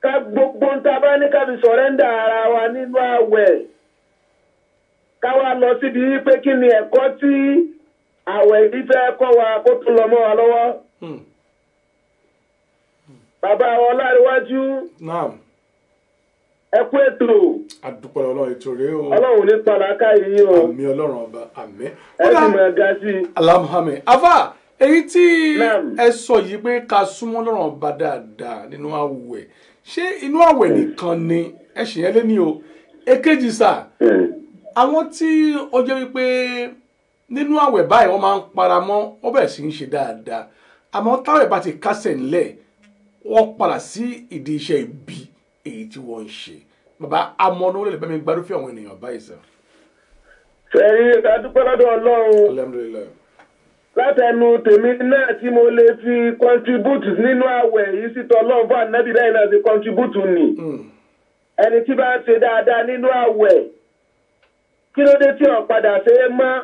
S3: Ká gbogbo ń ta bá ní ká fi sọ̀rẹ́ńdà ara wa nínú àwẹ̀. Ká wá lọ síbi pé kí ni ẹ̀kọ́ tí àwẹ̀ yìí fẹ́ kọ́ wa kó tún lọ mọ́ wa lọ́wọ́. Bàbá Ọláríwájú.
S1: Naam.
S3: Ẹ kú ètò.
S1: Àdúpẹ́ Ọlọ́run ètò rèé o.
S3: Ọlọ́run ní pàlákà yìí o.
S1: Àmín Ọlọ́run ọba àmín.
S3: Ẹ sì máa ga sí i.
S1: Alhamdulilayi. Afa èyí tí ẹ sọ yìí pé ká súnmọ́ Ọlọ́run ọba dáadáa nínú àwẹ̀. Ṣé inú àwẹ̀ nìkan ni ẹ ṣì yẹn lé ní o? Èkejì sà. Àwọn tí ó jẹ́ wípé nínú àwẹ̀ báyìí wọ́n máa ń paramọ́ wọ́n bẹ̀rẹ̀ sí ń ṣe dáadáa. Àmọ́ táwẹ̀ bá ti kásẹ̀ ńlẹ̀ wọ́n padà sí ìdí iṣẹ́ ibi èyí tí wọ́n ń ṣe. Bàbá amọ̀nà olè bẹ́ẹ̀ mi gbádùn àwọn ènìyàn báyìí sir.
S3: Fẹ̀rí adúpẹ́ lọ́dọ̀ Ọlọ́run.
S1: Alhamdulillah.
S3: Látẹnu tèmi náà tí mo lè fi contribute nínú àwẹ̀ yìí sí tọ́lọ́run fún ànábì bẹ́ẹ̀ náà ti contribute nì. Ẹni tí bá ń ṣe dáadáa nínú àwẹ̀ kí ló dé tí ó padà ṣe é mọ́?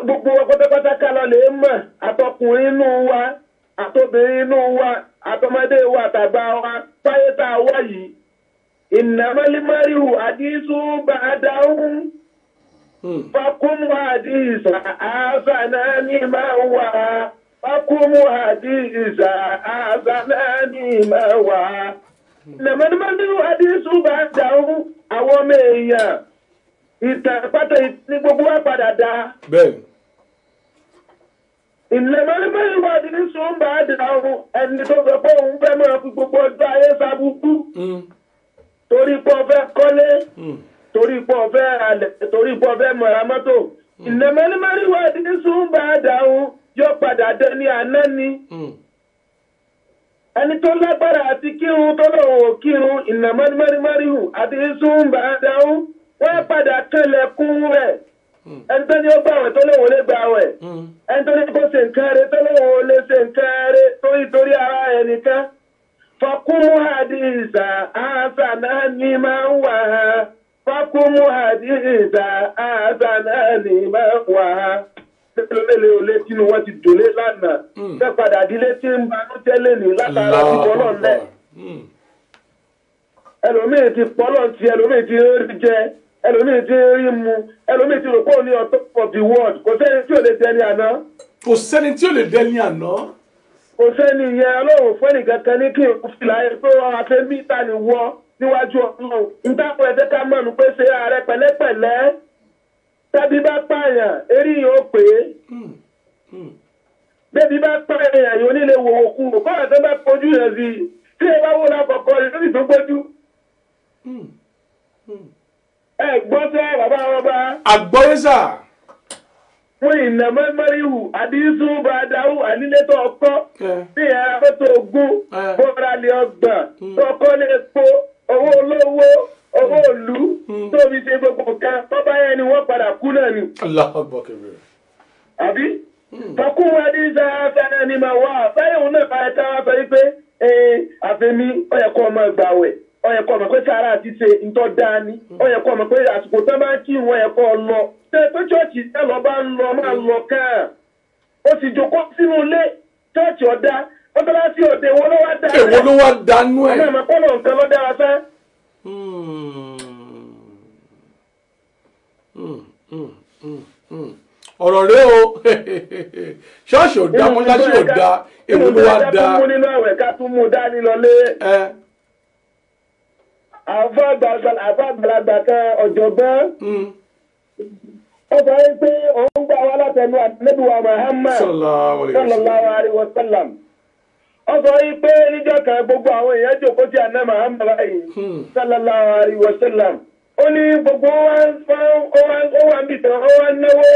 S3: Gbogbo pátápátá ká lọ lè mọ̀ àtọkùnrin inú wa àtobìnrin inú wa àtọmọdé wa àtàgbà wa táyé tá a wá yìí ìnàmọ́límọ́ríhù àdísù bá a dáhùn fákúmù àdísà àásánà ní máa wà fákúmù àdísà àásánà ní máa wà ìnàmọ́límọ́ríhù àdísù bá a dáhùn àwọn ọmọ èèyàn ìtàn pátá ní gbogbo wa padà dá.
S1: bẹ́ẹ̀
S3: ìnàmọ́límọ́ríhù àdísù bá a dáhùn ẹni tó sọ pé òun fẹ́ máa fi gbogbo ọjọ́ ayé sábúkú. Torí pé ọfẹ́ kọ́lé, torí pé ọfẹ́ alẹ̀, torí pé ọfẹ́ mọ̀ra mọ́tò. Ìnàmọ́límọ́ríhù àdísù bá a dáhùn yóò padà dé ní àná ni. Ẹni tó lágbára àti kírun tó lọ́wọ́ kírun ìnàmọ́límọ́ríhù àdísù bá a dáhùn wọ́n padà kẹlẹ̀kùn rẹ̀. Ẹni tó ní ó gbàwẹ̀ tó lọ́wọ́ lé gbàwẹ̀. Ẹni tó ní kó ṣe nǹkan rẹ̀ tó lọ́wọ́ lé ṣe nǹkan rẹ̀ torí ara ẹnìkan. Fakumu hadisa hasanani man waha. Fakumu hadisa hasanani man waha. Lélẹ̀ olé tínú wọ́n ti dòlé lánàá. Fẹ́ padà dílé tí ń banú tẹ́lẹ̀ ní látara ti bọ́lọ̀ lẹ̀. Ẹlòmíì ti pọ́lọ̀ ti ẹlòmíì ti rí jẹ, ẹlòmíì ti rí mu, ẹlòmíì ti rò pé òun ní on top of the world. Kò sẹ́ni tí ò lè dẹni àná.
S1: kò sẹ́ni tí ò lè dẹni àná.
S3: Kò sẹ́ni yẹn ọlọ́run fún ẹnìkan kan ní kí n fìlà ẹ pé afẹ́ mítà ni wọ́ níwájú ọlọ́run. Ìtàkùn ẹ̀jẹ̀ ká mọ̀nù pé ṣe ààrẹ pẹ̀lẹ́pẹ̀lẹ́. Tábí bá pààyàn, eré yìí ó pè é. Bébí bá pààyàn, yóò nílé wòwò kú. Kọ́ra tó bá kojú yẹn sí i. Tí ẹ bá wò lákọ̀ọ́kọ́ rẹ̀ lórí tó gbójú. Ẹ gbọ́ sẹ́ bàbá ọba.
S1: àgbọ́yé sà.
S3: Fún ìnàmọ́límọ́ríhù àdísù bá a dáhùn ànílétọ̀ ọkọ́. Bí ẹ̀rọ fẹ́tọ̀ ogún, bọ́ra lè ọgbọ̀n, tọkọ́ lè po, owó olówó, owó òlú, tó fi ṣe gbogbo nǹkan, tọ́ba yẹn ni wọ́n padà kú náà ni.
S1: Allahu Akbar kabir.
S3: Àbí? Fọkún wa ní sáfẹ́ ni màá wà. Báyọ̀ òun náà báyìí táwa sọ wípé àfẹ́mi ọ̀yẹ̀kọ́ ọmọ ìgbàwẹ̀, ọ̀yẹ̀kọ́ ọmọ pé sára àti ṣe ńtọ́ dání, ọ̀yẹ̀kọ́ ọmọ pé àsìkò tó bá ń kí ìwọ̀n ẹ̀kọ́ lọ. Ṣé pé ṣọ́ọ̀ṣì tẹ́lọ̀ bá ń lọ máa lọ káà? Ó sì jókòó sínú ilé ṣọ́ọ̀ṣì ọ̀dá, mọ́tálásí òde wo ló wá dá?
S1: èwo ló wá dánú ẹ̀.
S3: Ọmọ ìmọ̀kọ́lọ̀ nǹkan ló dára fẹ́.
S1: ọ̀rọ̀ rẹ o ṣọ́ọ̀ṣì ò dá mọ́ṣáláṣí ò dá èwo ló wá dá.
S3: Ká tún mú nínú àwẹ̀ ká tún mú dání lọlé. Àfàgbàlagbà kan ọ̀jọ̀gbọ́n. Ó sọ pé òun gbà wá látẹnu Ànábì wa Muhammad sallallahu alaihi wasallam. Ó sọ pé níjọ́ kan gbogbo àwọn èèyàn jókòó tí Ànábì Muhammad báyìí sallallahu alaihi wasallam. Ó ní gbogbo ó wá ń bìtàn, ó wá náwó,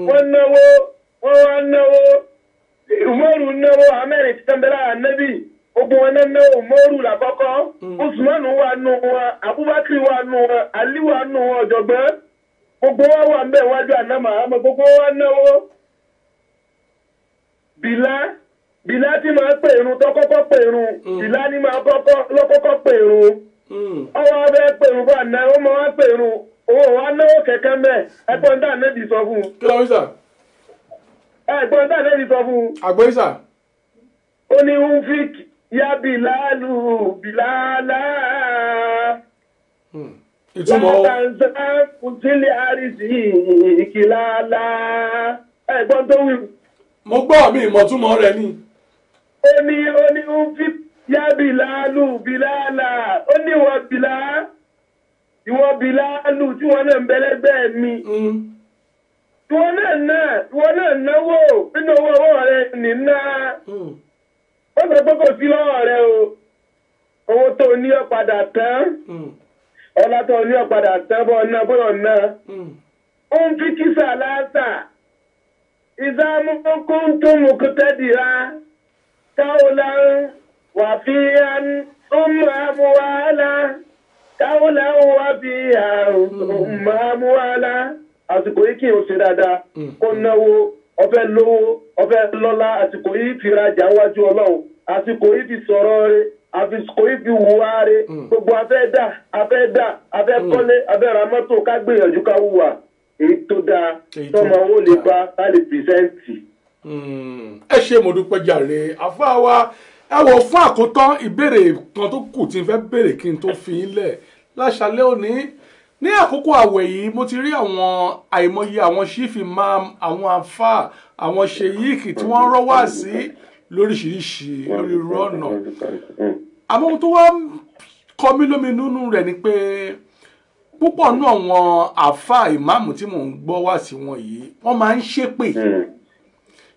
S3: wọ́n náwó. Umaru náwó Amẹ́rin ti tẹ́mbẹ́lá Ànábì. Ogun wọn náà Umaru làkọ́kọ́. Usman wà nù wọn, Abubakar wà nù wọn, Ali wà nù wọn ọ̀jọ̀gbọ́n. Gbogbo wa wà ń bẹ̀ wájú Ànábì Muhammad, gbogbo wa náwó. Bìlá tí máa pè irun tó kọ́kọ́ pè irun. Bìlá ní máa lọ́kọ́kọ́ pè irun. Ọwọ́ abẹ́ pè irun bá àná, ó máa wá pè irun. Owó wa náwó kẹ̀kẹ́ mẹ́, ẹgbọ́n dá Ànábì sọ fún un.
S1: kí ló ń sà.
S3: Ẹgbọ́n dá Ànábì sọ fún un.
S1: àgbọ́yé sà.
S3: Ó ní ń fi ya Bìlálù Bìlálà.
S1: ìtumọ̀ o.
S3: Látàǹsá kùtìlẹ̀ àrísì ìkìlálà. Ẹgbọ́n tó wí.
S1: mo gbọ́ mi ìmọ̀túmọ̀ rẹ̀ ni.
S3: Ó ní ń fi ya Bìlálù Bìlálà. Ó ní ìwọ Bìlálù tí wọ́n náà ń bẹ́lẹ́gbẹ́ mi. Tí wọ́n náà náwó nínú owó rẹ̀ nìna. Ó sọ pé kò sí lọ́wọ́ rẹ̀ o. Owó tó ní ọ̀padà tán. Ọlá tó ní ọ̀padà tán bọ́ ọ̀nà bọ́yọ̀ náà. Ó ń fi kísà láàtà. Ìzámúkún tó mú kútẹ́dìrá. Káwọ́lá wà fi hàn ó máa mú wàhálà. Káwọ́lá wà fi hàn ó máa mú wàhálà. Àsìkò yìí kì í ṣe dáadáa. Kó náwó, ọfẹ́ lówó, ọfẹ́ lọ́lá. Àsìkò yìí fi rajà wájú Ọlọ́run. Àsìkò yìí fi sọ̀rọ̀ rẹ̀. Àsìkò yìí fi wùwá rẹ̀. Gbogbo afẹ́ kọ́lé, afẹ́ ra mọ́tò ká gbìyànjú ká wùwà. Èyí tó dáa tọ́mọ owó lè bá ká lè pìrìsẹ́ǹtì.
S1: ẹ ṣe mo dúpẹ́ jàre àfáà wa ẹ wò fún àkótán ìbéèrè kan tó kù tí n fẹ́ béèrè kí n tó fi í lẹ̀ láṣálẹ́ òní ní àkókò àwẹ̀ yìí mo ti rí àwọn àìmọye àwọn ṣífì máa àwọn àfáà àwọn ṣèyíkì tí wọ́n rọ́ wá sí lóríṣiríṣi lórí irú ọ̀nà àmọ́ ohun tó wá kọ mí lóminú rẹ̀ ni pé púpọ̀ nú àwọn àfáà ìmáàmù tí mò ń gbọ́ wá sí wọn yìí wọ́n máa ń ṣépè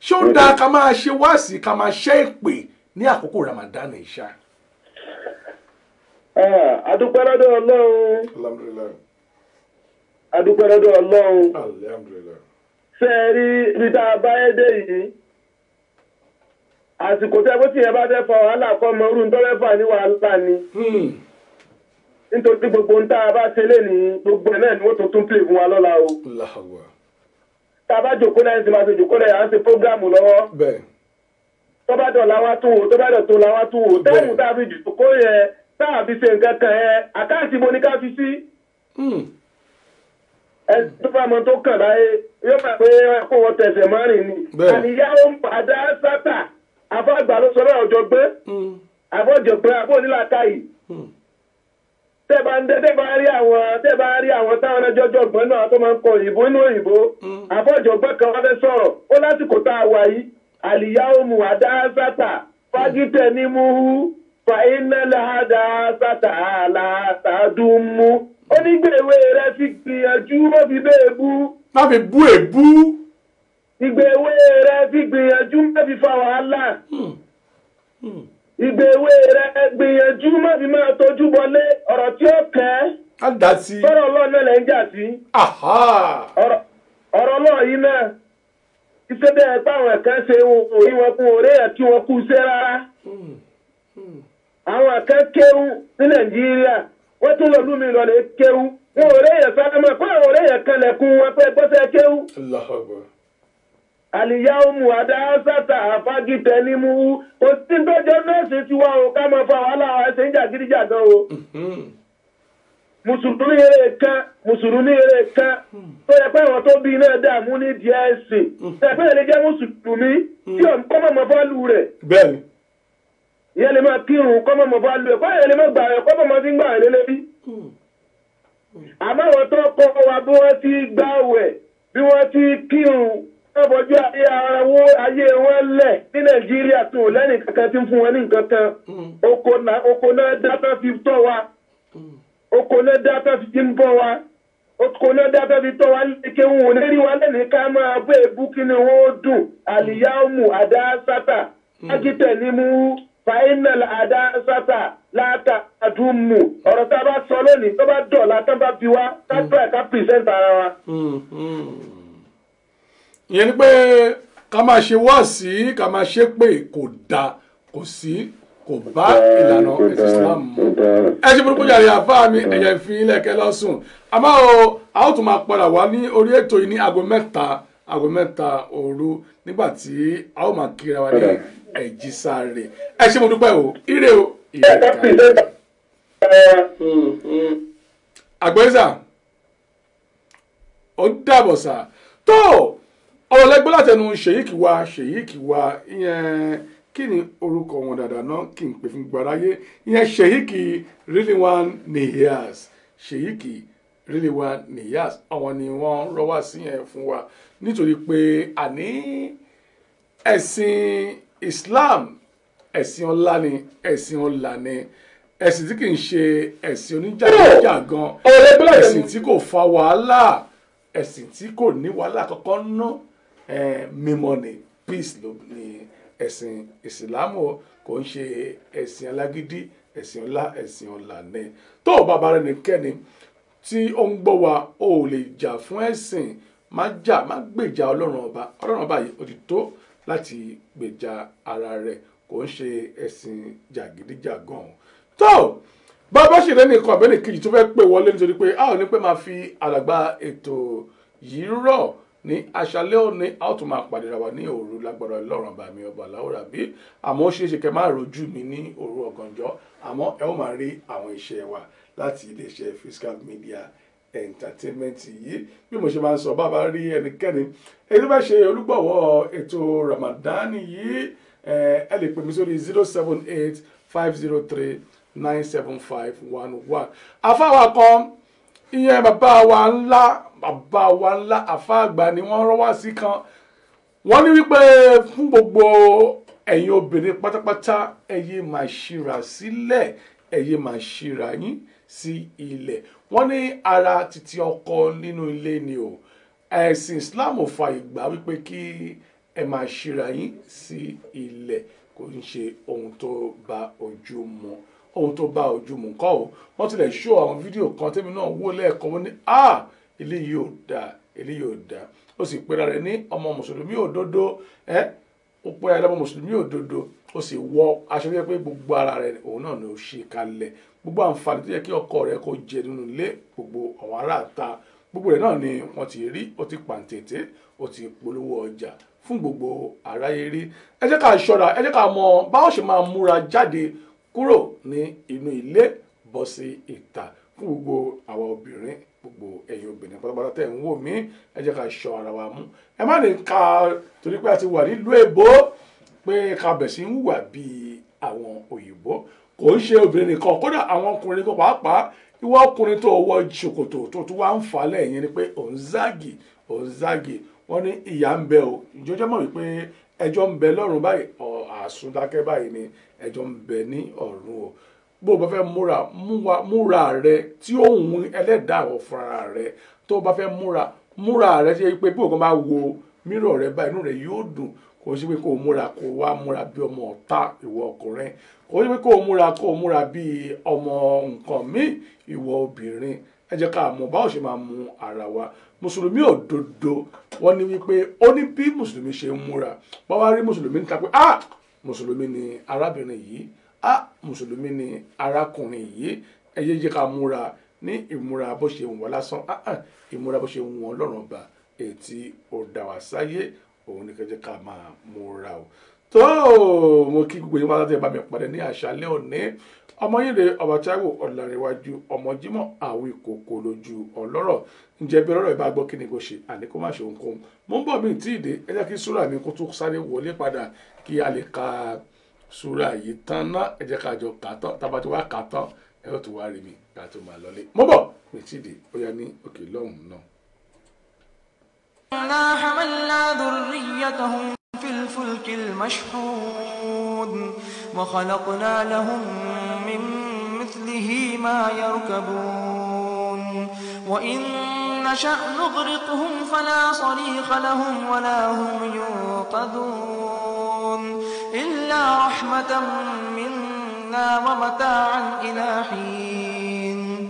S1: ṣé ó dáa ká máa ṣe wáàsí ká máa ṣẹ́ èpè ní àkókò Ramadan ìṣá.
S3: adúpẹ́ lọ́dọ̀ Ọlọ́run
S1: Alhamdulillah.
S3: adúpẹ́ lọ́dọ̀ Ọlọ́run
S1: Alhamdulillah.
S3: ṣe é rí ibi tá a bá ẹ dé yìí àsìkò tẹ́ bó tiẹ̀ bá fẹ́ fa wàhálà kọ́ mọ orú tó fẹ́ fà ní wàhálà ni nítorí gbogbo ń tá a bá ṣe lé ní gbogbo ẹ̀ náà ni wọ́n tún pè fún wa lọ́la o.
S1: Allahu.
S3: tá a bá jòkó lẹ́yìn tí máa ṣe jòkó lẹ́yìn à ń ṣe prógráàmù lọ́wọ́.
S1: Bẹ́ẹ̀.
S3: tó bá dọ̀ làwọn tún wò tó bá dọ̀ tó làwọn tún wò táìmù tá a fi jòkó yẹ tá a fi ṣe nǹkan kan yẹ àkáǹtì mo ní ká fi sí. ẹ tó bá mọ tó kàn láyé yóò máa pé kó wọ́n tẹ̀sẹ̀ mọ́rin ni. àníyáwó ń padà sátà àfọ̀gbà ló sọ bẹ́ẹ̀ ọ̀jọ̀gbọ́n àbọ̀jọ̀gbọ́n àbọ̀nílàkàyè tẹ́ bá rí àwọn táwọn ẹjọ́jọ́ ọ̀gbọ́n náà tó máa ń kọ òyìnbó inú òyìnbó àfọ̀jọ̀gbọ́n kan wọ́n fẹ́ sọ̀rọ̀ ó lásìkò tá a wà yìí àlìyáwó mu àdáṣátà fagitẹ ní muhu fàínàlẹ àdáṣátà àlàtàdùnmú onígbèwé rẹ fi gbìyànjú má fi bẹ́ẹ̀ bú.
S1: má fi bú èbú.
S3: ìgbèwé rẹ fi gbìyànjú má fi fa wàhálà. ìgbèwé rẹ gbìyànjú má fi máa tójú bọlé ọ̀rọ̀ tí ó kẹ́.
S1: á dá sí.
S3: sọ̀rọ̀ ọlọ́ọ̀nà lẹ́ ń jà sí. ọ̀rọ̀ náà yìí náà iṣẹ́ bẹ́ẹ̀ báwọn ẹ̀kan ṣe òyì wọn kún òré ẹ̀ kí wọ́n kú iṣẹ́ rárá. àwọn ẹ̀kan kéwú ní Nàìjíríà wọ́n tún lọ lúmi lọ lè kéwú wọn òré yẹn sálámà kó àwọn òré yẹn kan lẹ̀kùn wọn pé gbọ́sẹ̀ kéwú. àlìyáwó mu àdáṣàtà àfagìtẹ̀ ní mú kò sí tọ́jọ́ nọ́ọ̀sì tí wọ́n ò ká máa fa wàhálà wa ṣe ń jà gíríjàgan o. mùsùlùmí eré kan tó yẹ pé àwọn tó bí iná dààmú ní díẹ̀ sí ẹ pé lè jẹ́ mùsùlùmí tí kọ́ mọ̀ fọ́ lù rẹ̀.
S1: bẹ́ẹ̀ni.
S3: ìyẹn lè máa kírun kọ́ mọ̀ fọ́ lù rẹ̀ kọ́ ìyẹn lè máa gbà rẹ̀ kọ́ mọ̀ fi ń gbà rẹ̀ lélẹ́bí. àmọ́ àwọn tó kọ́ wa bí wọ́n ti gbààwẹ̀ bí wọ́n ti kírun wọ́n bọ́jú ayé wọn lẹ̀ ní Nàìjíríà tó lẹ́nì kankan tí ń fún wọn ní nǹkan kan oko náà dátà fi tọ́ wa. oko náà dábẹ́ fi ń bọ́ wa oko náà dábẹ́ fi tọ́ wa léke wọn ò ní rí wa lẹ́nu ká máa bọ́ èébú kí ni wọ́n dùn àlìyáwó àdáṣátà ágítẹ̀ ní mú fàínàl àdáṣátà láta àdúmù ọ̀rọ̀ tá a bá sọ lónìí tó bá dọ̀la tó bá fi wá ká tọ́ ẹ̀ ká pìrìsẹ́ǹtì ara wa.
S1: ìyẹn ni pé ká máa ṣe wáàsí ká máa ṣe pé kò dáa kò sí kò bá ìlànà ẹ̀sìn Islam mu ẹ ṣe burúkú jàre àfáà mi ẹ̀yẹ fi ilẹ̀kẹ́ lọ́sùn àmọ́ a ó tún máa padà wá ní orí ètò yìí ní aago mẹ́ta òru nígbà tí a ó máa kíra wa ní ẹ̀jí sáré ẹ ṣe mo dúpẹ́ o ire o ire ká àgbẹ̀sà ó dàbọ̀ sà tó ọ̀rọ̀ lẹ́gbẹ́ látẹnu ṣèyíkì wa ìyẹn kí ni orúkọ wọn dáadáa náà kí n pè fún gbàráyé ìyẹn Sheikh Rilwan Niyas Sheikh Rilwan Niyas àwọn ni wọ́n rọ́wà sí yẹn fún wa nítorí pé àní ẹ̀sìn Islam ẹ̀sìn ọlá ni ẹ̀sìn ọlà ni ẹ̀sìn tí kì í ṣe ẹ̀sìn oníjàgídíjàgan ẹ̀sìn tí kò fa wàhálà ẹ̀sìn tí kò ní wàhálà kankan ná mímọ́ ni peace ló ní ẹ̀sìn ìsìlámù kò ń ṣe ẹ̀sìn alágídí ẹ̀sìn ọlá ẹ̀sìn ọlà ni tó o bá bára ẹnikẹ́ni tí ó ń gbọ́ wa ó lè jà fún ẹ̀sìn má gbèjà ọlọ́run ọba yìí ó ti tó láti gbèjà ara rẹ̀ kò ń ṣe ẹ̀sìn jàgídíjàgan tó bàbá ṣe lẹ́nu ikọ̀ abẹ́lẹ̀ kejì tó fẹ́ pè wọlé nítorí pé a ò ní pẹ́ máa fi àlàgbà ètò yìí rọ̀ ní aṣálẹ́ òní a ó tún máa pàdé ra wa ní òru lágbára Ọlọ́run ọba mi ọba Láwùrà bí àmọ́ ó ṣeé ṣe kẹ́ máa rojú mi ní òru ọ̀gànjọ́ àmọ́ ẹ ó máa rí àwọn iṣẹ́ wa láti iléeṣẹ́ Fiscal Media entertainment yìí bí mo ṣe máa ń sọ bá bá rí ẹnikẹ́ni èyí tó bá ṣe olùgbọ̀wọ́ ètò Ramadan yìí ẹ lè pè mí sórí 078-503-97511 àfáwà kan ìyẹn bàbá wa ńlá àfáàgbà ni wọ́n rán wá sí kan wọ́n ní wípé fún gbogbo ẹ̀yin obìnrin pátápátá ẹ yé máa ṣíra sílẹ̀ ẹ yé máa ṣíra yín sí ilẹ̀ wọ́n ní ara títí ọkọ nínú ilé ni o ẹ̀sìn Islam ò fààyè gbà wípé kí ẹ máa ṣíra yín sí ilẹ̀ kò ń ṣe ohun tó bá ojú mu kọ́ o wọ́n tilẹ̀ ṣó àwọn fídíò kan tẹ́mi náà wò lẹ́ẹ̀kan wọ́n ní eléyìí ò dáa ó sì pera rẹ̀ ní ọmọ mùsùlùmí òdodo ó pé ẹlẹ́mọ̀ mùsùlùmí òdodo ó sì wọ aṣọ tó yẹ pé gbogbo ara rẹ̀ òun náà ni ó ṣe kalẹ̀ gbogbo àǹfààní tó yẹ kí ọkọ rẹ̀ kó jẹ nínú ilé gbogbo àwọn aráàta gbogbo rẹ̀ náà ni wọ́n ti rí ó ti pàǹtẹ̀tẹ̀ ó ti polówó ọjà fún gbogbo aráyé rí ẹ jẹ́ ká ṣọ́ra ẹ jẹ́ ká mọ báwo ṣe máa múra jáde kúrò ní inú ilé bọ́ sí ìta fún gbogbo àwọn obìnrin gbogbo ẹ̀yin obìnrin pátápátá tẹ̀ ń wò mí ẹ jẹ́ ká ṣọ́ ara wa mú ẹ má ní ká torí pé a ti wà nílùú èbó pé ká bẹ̀ sí ń wà bíi àwọn òyìnbó kò ń ṣe obìnrin nìkan kódà àwọn ọkùnrin kan pàápàá ìwọ ọkùnrin tó wọ ṣòkòtò tó tún wá ń fà lẹ́yìn ni pé òun zágì wọ́n ní ìyà ń bẹ o ìjọjọ́ mọ̀ wípé ẹjọ́ ń bẹ lọ́run báyìí àsúndákẹ́ báyìí ni ẹjọ́ ń bẹ ní ọ̀run o bó o bá fẹ́ múra rẹ tí ó hun ẹlẹ́dàá ọ̀ fúnra rẹ tó o bá fẹ́ múra rẹ ṣe pé bí òkan bá wo mírọ̀ rẹ báyìí inú rẹ yóò dùn kò sí pé kó o múra kó o wá múra bí ọmọ ọ̀tá ìwọ ọkùnrin kò sí pé kó o múra bí ọmọ nǹkan míì ìwọ obìnrin ẹ jẹ́ ká mọ̀ báwo ṣe máa mú ara wa mùsùlùmí òdodo wọ́n ní wípé ó ní bí mùsùlùmí ṣe ń múra bá wá rí mùsùlùmí níta pé mùsùlùmí ni arábìnrin yìí mùsùlùmí ni arákùnrin yìí ẹ jẹ́ ká múra ní ìmúra bó ṣe wù wọ́n lásán ìmúra bó ṣe wù wọ́n lọ́rùn ọba ètí ó dá wa sáyé òun ní kẹjẹ ká máa múra o tó mo kí gbogbo yín wá láti bá mi pàdé ní àṣálẹ́ òní ọmọ yìí rè ọba Táíwò Ọlárẹ̀wájú ọmọ Jímọ̀ àwí kòkó lójú ọlọ́rọ̀ ǹjẹ́ bí ọlọ́rọ̀ ìbá gbọ́ kí ni kò ṣe àní kó má ṣe ohunkóhun mo ń bọ̀ mí tí ì dé ẹ jẹ́ kí súrà mi kó tún sáré wọlé padà kí a lè ka súrà yìí tán ná ẹ jẹ́ ká jọ kà tán tábà tí wàá kà tán ẹ yóò tún wá rí mi ká tó máa lọlé mo bọ̀ mí tí ì dé ó yá ní òkè lọ́hùn náà.
S2: إنا حملنا ذريتهم في الفلك المشحون وخلقنا لهم من مثله ما يركبون وإن نشأ نغرقهم فلا صريخ لهم ولا هم ينقذون إلا رحمة منا ومتاعا إلى حين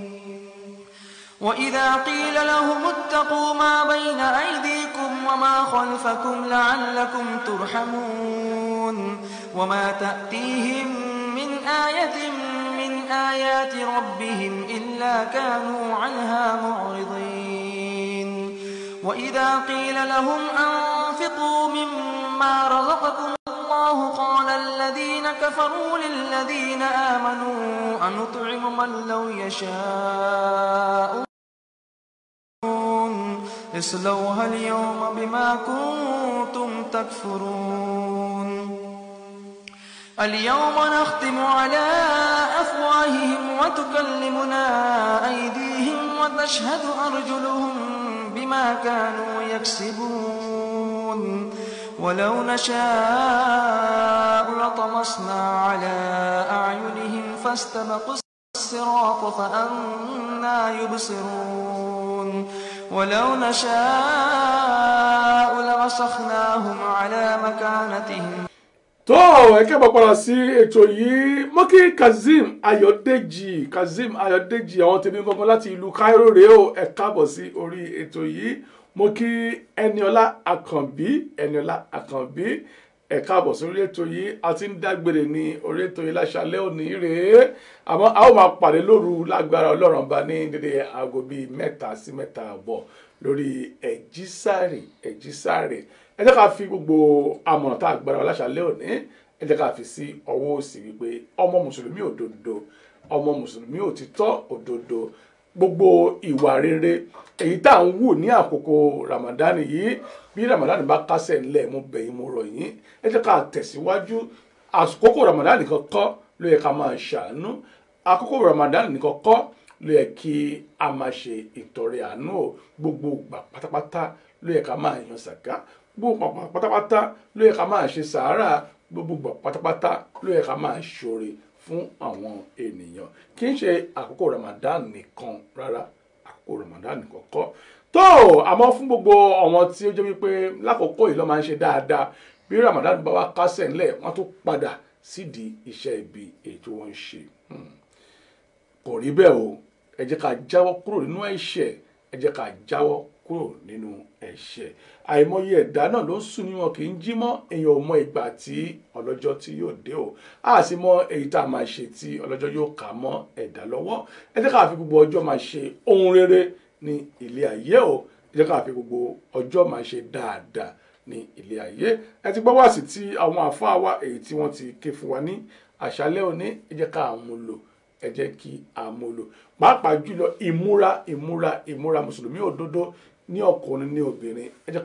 S2: وإذا قيل لهم اتقوا ما بين أيديكم وما خلفكم لعلكم ترحمون وما تأتيهم من آية من آيات ربهم إلا كانوا عنها معرضين وإذا قيل لهم أنفقوا مما رزقكم الله قال الذين كفروا للذين آمنوا أنطعم من لو يشاء اصلوها اليوم بما كنتم تكفرون اليوم نختم على أفواههم وتكلمنا أيديهم وتشهد أرجلهم بما كانوا يكسبون ولو نشاء لطمسنا على أعينهم فاستبقوا الصراط فأنى يبصرون ولو نشاء لمسخناهم على مكانتهم.
S1: tó ẹ kẹ́bọ̀ padà sí ètò yìí mo kí Kazeem Ayọ̀dèjì àwọn tèmi gangan láti ìlú Cairo rèé o ẹ káàbọ̀ sí orí ètò yìí mo kí Ẹniọlá Àkànbí ẹ káàbọ̀ sórí ètò yìí a ti ń dágbére ní orí ètò yìí láṣálẹ́ òní rèé àmọ́ a ó máa pàdé lóru lágbára Ọlọ́run bá ní dédé aago bíi 3 sí 3:30 lórí Ẹ̀jísàrè ẹ jẹ́ ká fi gbogbo àmọ̀ràn tá a gbára láṣálẹ́ òní ẹ jẹ́ ká fi sí ọwọ́ òsì wípé ọmọ mùsùlùmí òdodo ọmọ mùsùlùmí òtítọ́ òdodo gbogbo ìwà rere èyí tá à ń wù ní àkókò Ramadan yìí bí Ramadan bá kásẹ̀ ńlẹ̀ mo bẹ̀ yín mo rọ̀ yín ẹ jẹ́ ká tẹ̀síwájú àkókò Ramadan nìkan kọ́ ló yẹ ká máa ṣàánú àkókò Ramadan nìkan kọ́ ló yẹ kí a máa ṣe ìtọrẹ àánú o gbogbo ìgbà pátápátá ló yẹ ká máa yan sàká gbogbo ìgbà pátápátá ló yẹ ká máa ṣe sàárà gbogbo ìgbà pátápátá ló yẹ ká máa ṣoore fún àwọn ènìyàn kì í ṣe àkókò Ramadan nìkan rárá àkókò Ramadan nìkan kọ́ tó àmọ́ fún gbogbo àwọn tí ó jẹ́ wípé lákòókò yìí ló máa ń ṣe dáadáa bí Ramadan bá wá kásẹ̀ ńlẹ̀ wọ́n tó padà sídìí iṣẹ́ ibi èyí tí wọ́n ń ṣe kò rí bẹ́ẹ̀ o ẹ jẹ́ ká jáwọ́ kúrò nínú ẹ̀ṣẹ̀ ẹ jẹ́ ká jáwọ́ kúrò nínú ẹ̀ṣẹ̀ àìmọye ẹ̀dá náà ló ń sùn ní wọn kì í jí mọ́ èèyàn ò mọ ìgbà tí ọlọ́jọ́ tí yóò dé o a sì mọ èyí tá a máa ṣe tí ọlọ́jọ́ yóò kà mọ́ ẹ̀dá lọ́wọ́ ẹ jẹ́ ká fi gbogbo ọjọ́ máa ṣe ohun rere ní ilé ayé o ẹ jẹ́ ká fi gbogbo ọjọ́ máa ṣe dáadáa ní ilé ayé ẹ ti gbọ́ wá sí ti àwọn àfáà wa èyí tí wọ́n ti ké fún wa ní àṣálẹ́ òní ẹ jẹ́ ká mú lò ẹ jẹ́ kí a mú lò pàápàá jùlọ ìmúra mùsùlùmí òdodo ní ọkùnrin ní obìnrin ẹ jẹ́